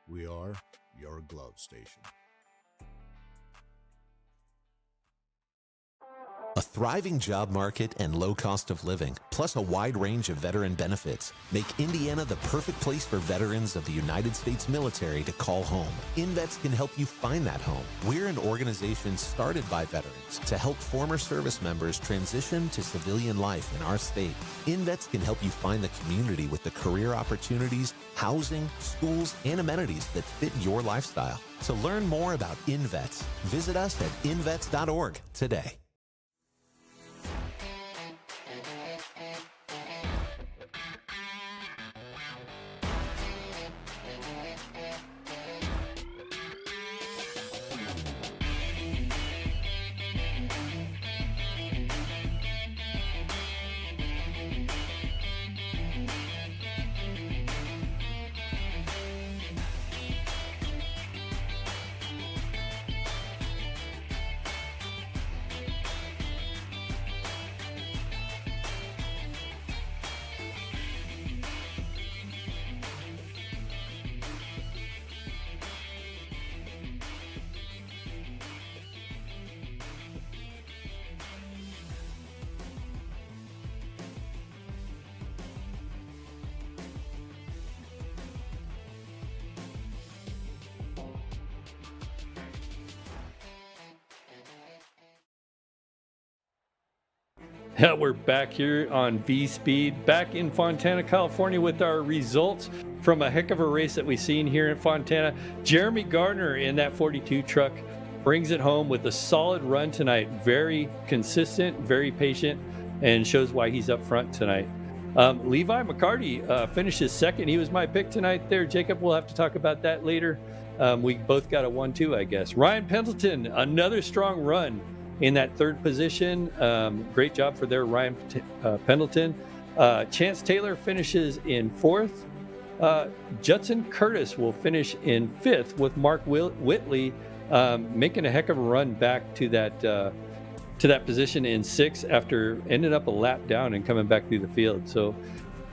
We are your glove station. A thriving job market and low cost of living, plus a wide range of veteran benefits, make Indiana the perfect place for veterans of the United States military to call home. Invets can help you find that home. We're an organization started by veterans to help former service members transition to civilian life in our state. Invets can help you find the community with the career opportunities, housing, schools, and amenities that fit your lifestyle. To learn more about Invets, visit us at invets.org today. We're back here on V-Speed, back in Fontana, California with our results from a heck of a race that we've seen here in Fontana. Jeremy Gardner in that 42 truck brings it home with a solid run tonight. Very consistent, very patient, and shows why he's up front tonight. Levi McCarty finishes second. He was my pick tonight there. Jacob, we'll have to talk about that later. We both got a 1-2, I guess. Ryan Pendleton, another strong run in that third position. Great job for their Ryan Pendleton. Chance Taylor finishes in fourth. Judson Curtis will finish in fifth, with Mark Whitley making a heck of a run back to that position in sixth after ending up a lap down and coming back through the field. So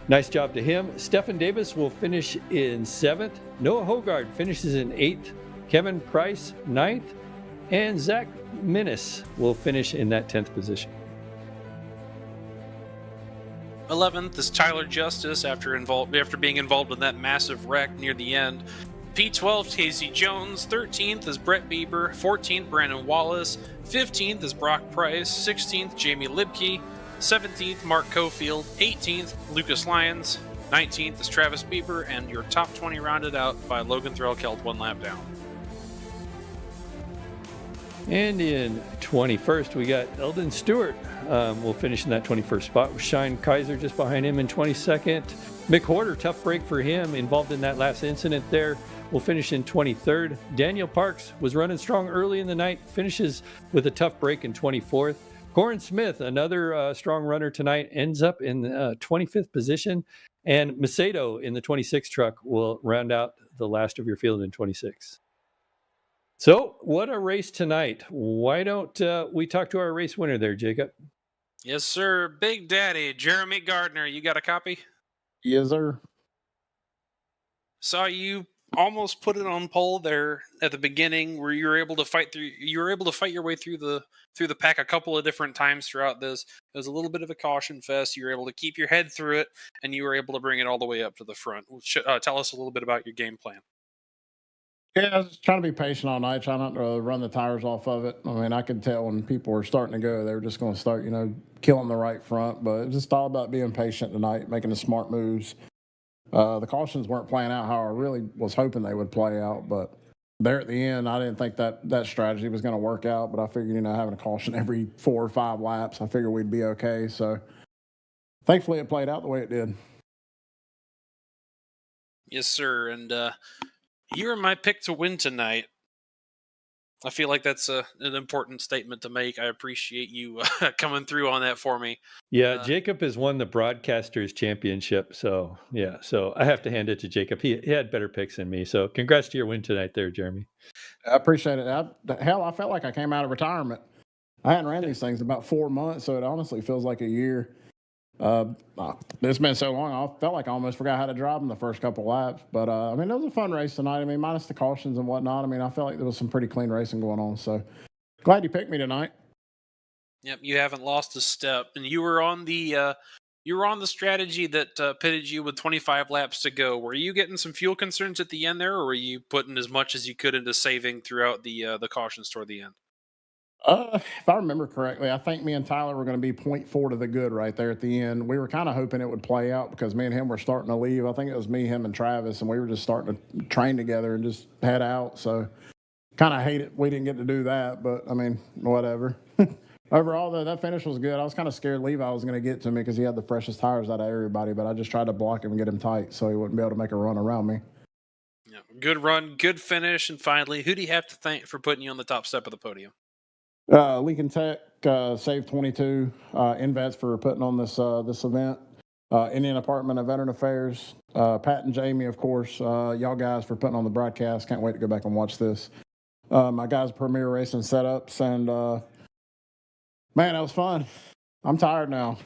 nice job to him. Stephen Davis will finish in seventh. Noah Hogard finishes in eighth. Kevin Price, ninth. And Zach Minnis will finish in that 10th position. 11th is Tyler Justice after being involved in that massive wreck near the end. P12, Casey Jones. 13th is Brett Bieber. 14th, Brandon Wallace. 15th is Brock Price. 16th, Jamie Libke. 17th, Mark Cofield. 18th, Lucas Lyons. 19th is Travis Bieber. And your top 20 rounded out by Logan Threlkeld, 1 lap down. And in 21st, we got Eldon Stewart. We'll finish in that 21st spot with Shine Kaiser just behind him in 22nd. Mick Horter, tough break for him, involved in that last incident there. We'll finish in 23rd. Daniel Parks was running strong early in the night, finishes with a tough break in 24th. Corin Smith, another strong runner tonight, ends up in 25th position. And Macedo in the 26 truck will round out the last of your field in 26. So, what a race tonight. Why don't we talk to our race winner there, Jacob? Yes, sir. Big Daddy, Jeremy Gardner. You got a copy? Yes, sir. Saw you almost put it on pole there at the beginning, where you were able to fight your way through the pack a couple of different times throughout this. It was a little bit of a caution fest. You were able to keep your head through it, and you were able to bring it all the way up to the front. Tell us a little bit about your game plan. Yeah, I was just trying to be patient all night, trying not to run the tires off of it. I mean, I could tell when people were starting to go, they were just going to start, killing the right front. But it was just all about being patient tonight, making the smart moves. The cautions weren't playing out how I really was hoping they would play out. But there at the end, I didn't think that strategy was going to work out. But I figured, having a caution every 4 or 5 laps, I figured we'd be okay. So thankfully, it played out the way it did. Yes, sir. And you were my pick to win tonight. I feel like that's an important statement to make. I appreciate you coming through on that for me. Yeah, Jacob has won the Broadcasters Championship. So, yeah, I have to hand it to Jacob. He had better picks than me. So, congrats to your win tonight there, Jeremy. I appreciate it. I felt like I came out of retirement. I hadn't ran these things about 4 months, so it honestly feels like a year. It's been so long, I felt like I almost forgot how to drive them the first couple laps. But, it was a fun race tonight. I mean, minus the cautions and whatnot. I mean, I felt like there was some pretty clean racing going on. So, glad you picked me tonight. Yep, you haven't lost a step. And you were on the strategy that pitted you with 25 laps to go. Were you getting some fuel concerns at the end there, or were you putting as much as you could into saving throughout the cautions toward the end? If I remember correctly, I think me and Tyler were going to be 0.4 to the good right there at the end. We were kind of hoping it would play out because me and him were starting to leave. I think it was me, him, and Travis, and we were just starting to train together and just head out. So kind of hate it we didn't get to do that, but I mean, whatever. Overall, though, that finish was good. I was kind of scared Levi was going to get to me because he had the freshest tires out of everybody, but I just tried to block him and get him tight so he wouldn't be able to make a run around me. Yeah, good run, good finish, and finally, who do you have to thank for putting you on the top step of the podium? Lincoln Tech, Save 22, Invets for putting on this event, Indian Department of Veteran Affairs, Pat and Jamie, of course, y'all guys for putting on the broadcast. Can't wait to go back and watch this. My guys, Premier Racing Setups, and man, that was fun. I'm tired now.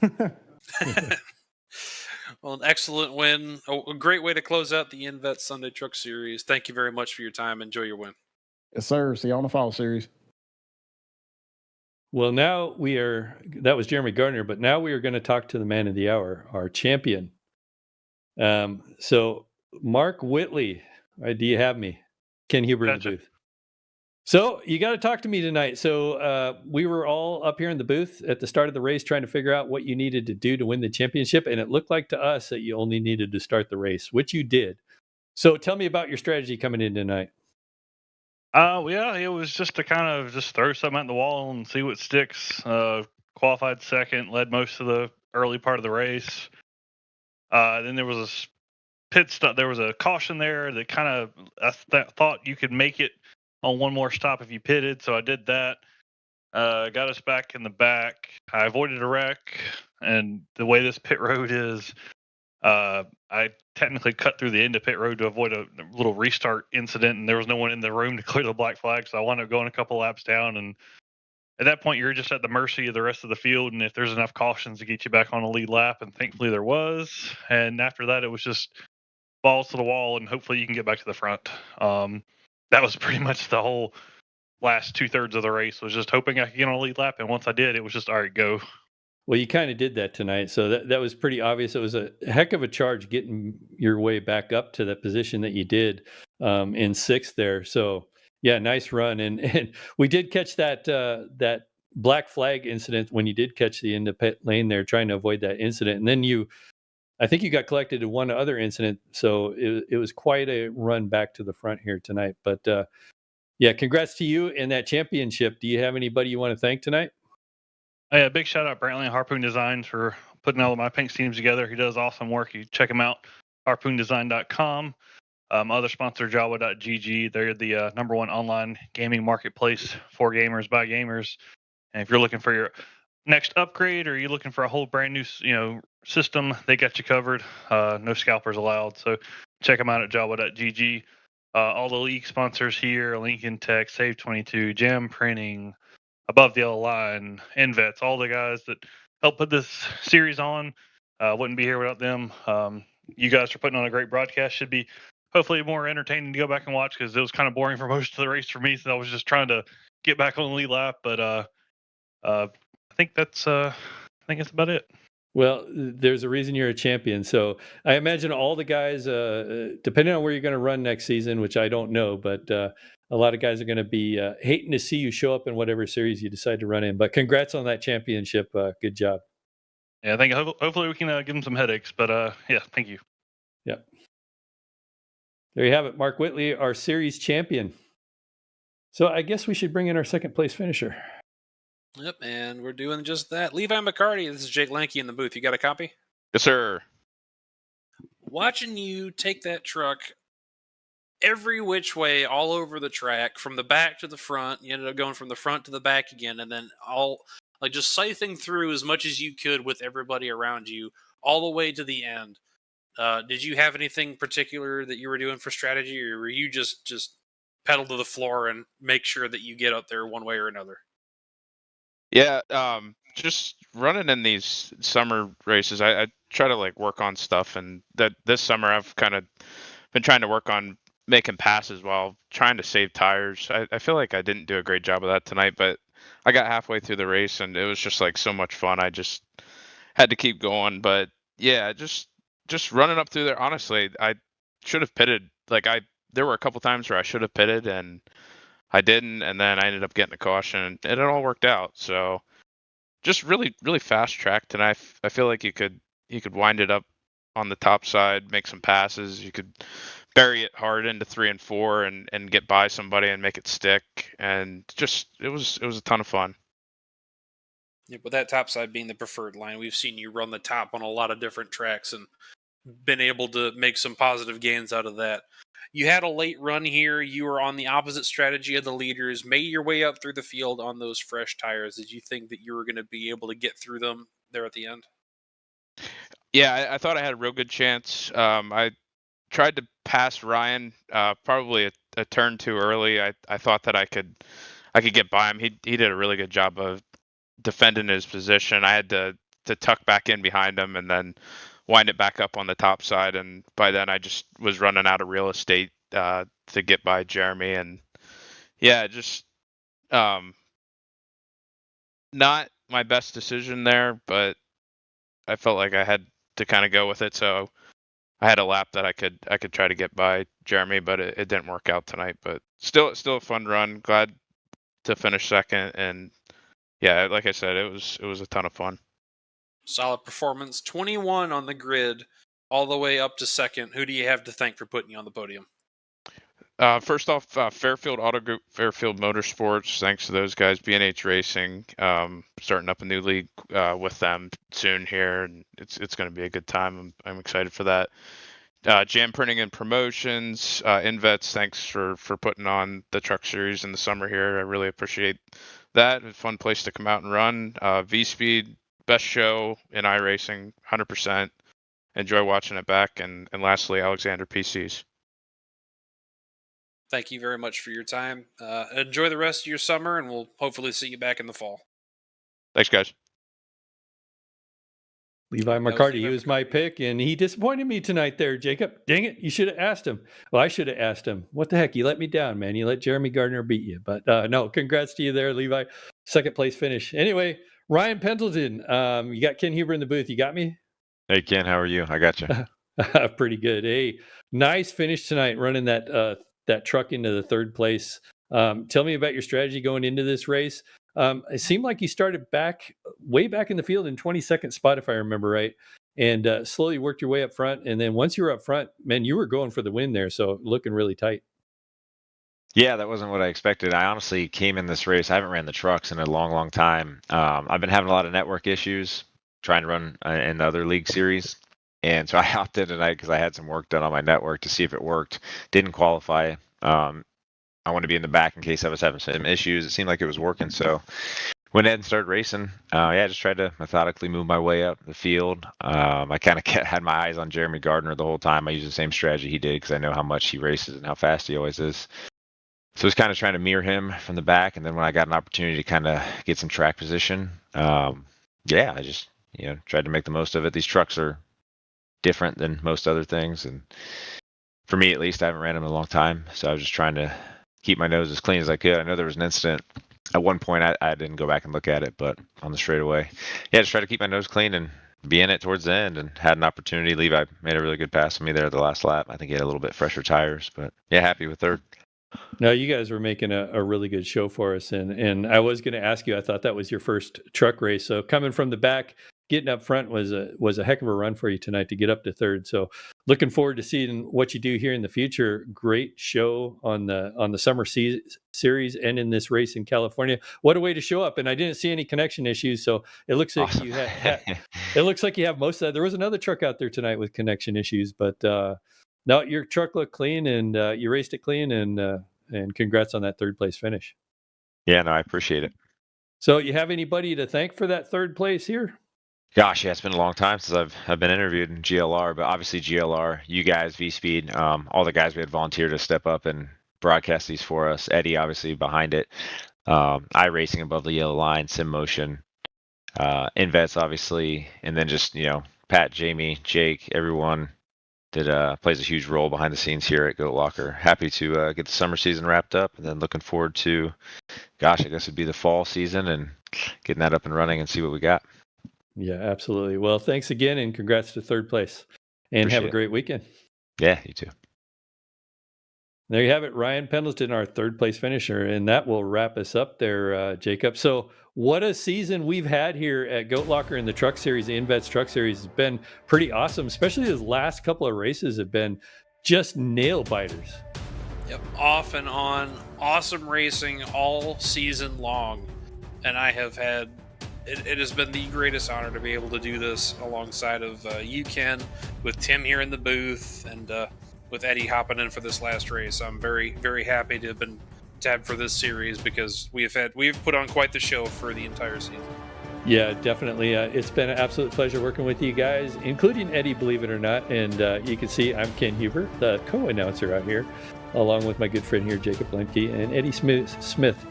Well, an excellent win. A great way to close out the Invets Sunday Truck Series. Thank you very much for your time. Enjoy your win. Yes, sir. See you on the fall series. Well, now that was Jeremy Gardner, but now we are going to talk to the man of the hour, our champion. So Mark Whitley, do you have me? Ken Huber in the booth. So you got to talk to me tonight. So we were all up here in the booth at the start of the race trying to figure out what you needed to do to win the championship. And it looked like to us that you only needed to start the race, which you did. So tell me about your strategy coming in tonight. Yeah, it was just to kind of just throw something at the wall and see what sticks. Qualified second, led most of the early part of the race. Then there was a pit stop. There was a caution there that kind of I thought you could make it on one more stop if you pitted, so I did that. Got us back in the back. I avoided a wreck, and the way this pit road is, I technically cut through the end of pit road to avoid a little restart incident, and there was no one in the room to clear the black flag, so I wound up going a couple laps down, and at that point you're just at the mercy of the rest of the field, and if there's enough cautions to get you back on a lead lap, and thankfully there was. And after that it was just balls to the wall, and hopefully you can get back to the front. That was pretty much the whole last 2/3 of the race, was just hoping I could get on a lead lap, and once I did, it was just all right, go. Well, you kind of did that tonight, so that was pretty obvious. It was a heck of a charge getting your way back up to the position that you did in sixth there. So yeah, nice run, and and we did catch that black flag incident when you did catch the end of pit lane there, trying to avoid that incident, and then I think you got collected in one other incident, so it was quite a run back to the front here tonight. But yeah, congrats to you in that championship. Do you have anybody you want to thank tonight? Hey, a big shout out Brantley and Harpoon Designs for putting all of my paint schemes together. He does awesome work. You check him out, harpoondesign.com. Other sponsor, Jawa.gg. They're the #1 online gaming marketplace for gamers by gamers. And if you're looking for your next upgrade or you're looking for a whole brand new system, they got you covered. No scalpers allowed. So check them out at Jawa.gg. All the league sponsors here, Lincoln Tech, Save 22, Jam Printing, Above the Yellow Line, Invets, all the guys that helped put this series on. Wouldn't be here without them. You guys are putting on a great broadcast. Should be hopefully more entertaining to go back and watch because it was kind of boring for most of the race for me. So I was just trying to get back on the lead lap. But I think that's about it. Well, there's a reason you're a champion. So I imagine all the guys, depending on where you're going to run next season, which I don't know, but a lot of guys are going to be hating to see you show up in whatever series you decide to run in. But congrats on that championship. Good job. Yeah, I think hopefully we can give them some headaches. But yeah, thank you. Yep. There you have it. Mark Whitley, our series champion. So I guess we should bring in our second place finisher. Yep, and we're doing just that. Levi McCarty, this is Jake Lanke in the booth. You got a copy? Yes, sir. Watching you take that truck every which way all over the track, from the back to the front. You ended up going from the front to the back again, and then just scything through as much as you could with everybody around you all the way to the end. Did you have anything particular that you were doing for strategy, or were you just pedal to the floor and make sure that you get up there one way or another? Yeah, just running in these summer races, I try to work on stuff, and that this summer I've kind of been trying to work on making passes while trying to save tires. I feel like I didn't do a great job of that tonight, but I got halfway through the race and it was just so much fun. I just had to keep going. But yeah, just running up through there. Honestly, I should have pitted. There were a couple times where I should have pitted and I didn't, and then I ended up getting a caution, and it all worked out. So just really, really fast track tonight. I feel like you could wind it up on the top side, make some passes. You could bury it hard into 3 and 4 and get by somebody and make it stick. And just it was a ton of fun. Yeah, with that top side being the preferred line, we've seen you run the top on a lot of different tracks and been able to make some positive gains out of that. You had a late run here. You were on the opposite strategy of the leaders, made your way up through the field on those fresh tires. Did you think that you were going to be able to get through them there at the end? Yeah, I thought I had a real good chance. I tried to pass Ryan probably a turn too early. I thought that I could get by him. He did a really good job of defending his position. I had to tuck back in behind him and then wind it back up on the top side, and by then I just was running out of real estate to get by Jeremy. And yeah, just not my best decision there, but I felt like I had to kind of go with it. So I had a lap that I could try to get by Jeremy, but it didn't work out tonight. But still a fun run. Glad to finish second, and yeah, like I said, it was a ton of fun. Solid performance. 21 on the grid, all the way up to second. Who do you have to thank for putting you on the podium? First off, Fairfield Auto Group, Fairfield Motorsports. Thanks to those guys. B&H Racing, starting up a new league with them soon here, and it's going to be a good time. I'm excited for that. Jam Printing and Promotions, Invets. Thanks for putting on the truck series in the summer here. I really appreciate that. It's a fun place to come out and run. V-Speed, best show in iRacing, 100%. Enjoy watching it back. And lastly, Alexander PCs. Thank you very much for your time. Enjoy the rest of your summer, and we'll hopefully see you back in the fall. Thanks, guys. Levi McCarty, he was my pick, and he disappointed me tonight there, Jacob. Dang it, you should have asked him. Well, I should have asked him. What the heck? You let me down, man. You let Jeremy Gardner beat you. But no, congrats to you there, Levi. Second place finish. Anyway, Ryan Pendleton, you got Ken Huber in the booth. You got me? Hey, Ken, how are you? I got you. Pretty good. Hey, nice finish tonight running that truck into the third place. Tell me about your strategy going into this race. It seemed like you started way back in the field in 22nd spot, if I remember right, and slowly worked your way up front. And then once you were up front, man, you were going for the win there. So looking really tight. Yeah, that wasn't what I expected. I honestly came in this race. I haven't ran the trucks in a long, long time. I've been having a lot of network issues trying to run in the other league series. And so I hopped in tonight because I had some work done on my network to see if it worked. Didn't qualify. I want to be in the back in case I was having some issues. It seemed like it was working. So went ahead and started racing. Just tried to methodically move my way up the field. I kind of had my eyes on Jeremy Gardner the whole time. I used the same strategy he did because I know how much he races and how fast he always is. So I was kind of trying to mirror him from the back, and then when I got an opportunity to kind of get some track position, I just tried to make the most of it. These trucks are different than most other things, and for me at least, I haven't ran them in a long time, so I was just trying to keep my nose as clean as I could. I know there was an incident at one point. I didn't go back and look at it, but on the straightaway, just try to keep my nose clean and be in it towards the end, and had an opportunity. Levi made a really good pass on me there at the last lap. I think he had a little bit fresher tires, but happy with third. No, you guys were making a really good show for us, and I was going to ask you. I thought that was your first truck race, so coming from the back, getting up front was a heck of a run for you tonight to get up to third. So looking forward to seeing what you do here in the future. Great show on the summer series and in this race in California. What a way to show up! And I didn't see any connection issues, so it looks like Awesome. you it looks like you have most of that. There was another truck out there tonight with connection issues, but no, your truck looked clean and you raced it clean, and congrats on that third place finish. Yeah, no, I appreciate it. So you have anybody to thank for that third place here? Gosh, it's been a long time since I've been interviewed in GLR, but obviously GLR, you guys, V-Speed, all the guys we had volunteered to step up and broadcast these for us. Eddie, obviously, behind it. iRacing above the yellow line, SimMotion, Invets, obviously, and then just, Pat, Jamie, Jake, everyone that plays a huge role behind the scenes here at Goat Locker. Happy to get the summer season wrapped up, and then looking forward to, I guess it'd be the fall season and getting that up and running and see what we got. Yeah, absolutely. Well, thanks again, and congrats to third place. And Appreciate have a great weekend. Yeah, you too. There you have it, Ryan Pendleton, our third place finisher, and that will wrap us up there, Jacob. So what a season we've had here at Goat Locker in the Truck Series, the Invets Truck Series. Has been pretty awesome, especially those last couple of races have been just nail biters. Yep, off and on, awesome racing all season long, and I have had. It has been the greatest honor to be able to do this alongside of you, Ken, with Tim here in the booth, and with Eddie hopping in for this last race. I'm very, very happy to have been tabbed for this series because we've put on quite the show for the entire season. Yeah, definitely. It's been an absolute pleasure working with you guys, including Eddie, believe it or not. And you can see I'm Ken Huber, the co-announcer out here, along with my good friend here, Jacob Lemke, and Eddie Smith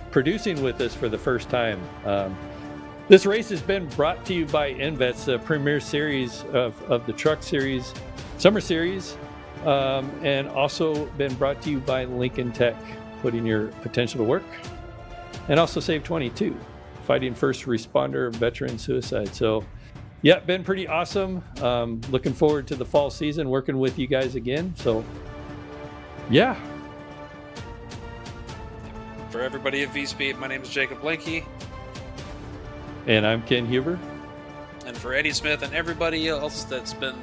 producing with us for the first time. This race has been brought to you by Invets, the premier series of the Truck Series, Summer Series, and also been brought to you by Lincoln Tech, putting your potential to work, and also Save 22, fighting first responder veteran suicide. So, yeah, been pretty awesome. Looking forward to the fall season, working with you guys again. So, yeah. For everybody at V-Speed, my name is Jacob Blanke. And I'm Ken Huber. And for Eddie Smith and everybody else that's been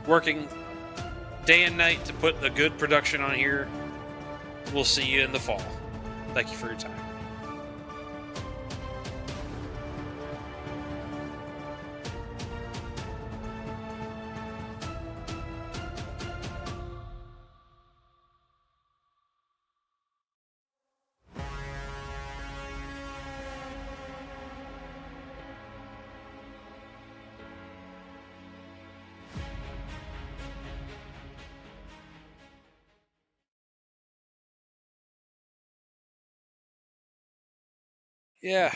working day and night to put a good production on here, we'll see you in the fall. Thank you for your time. Yeah.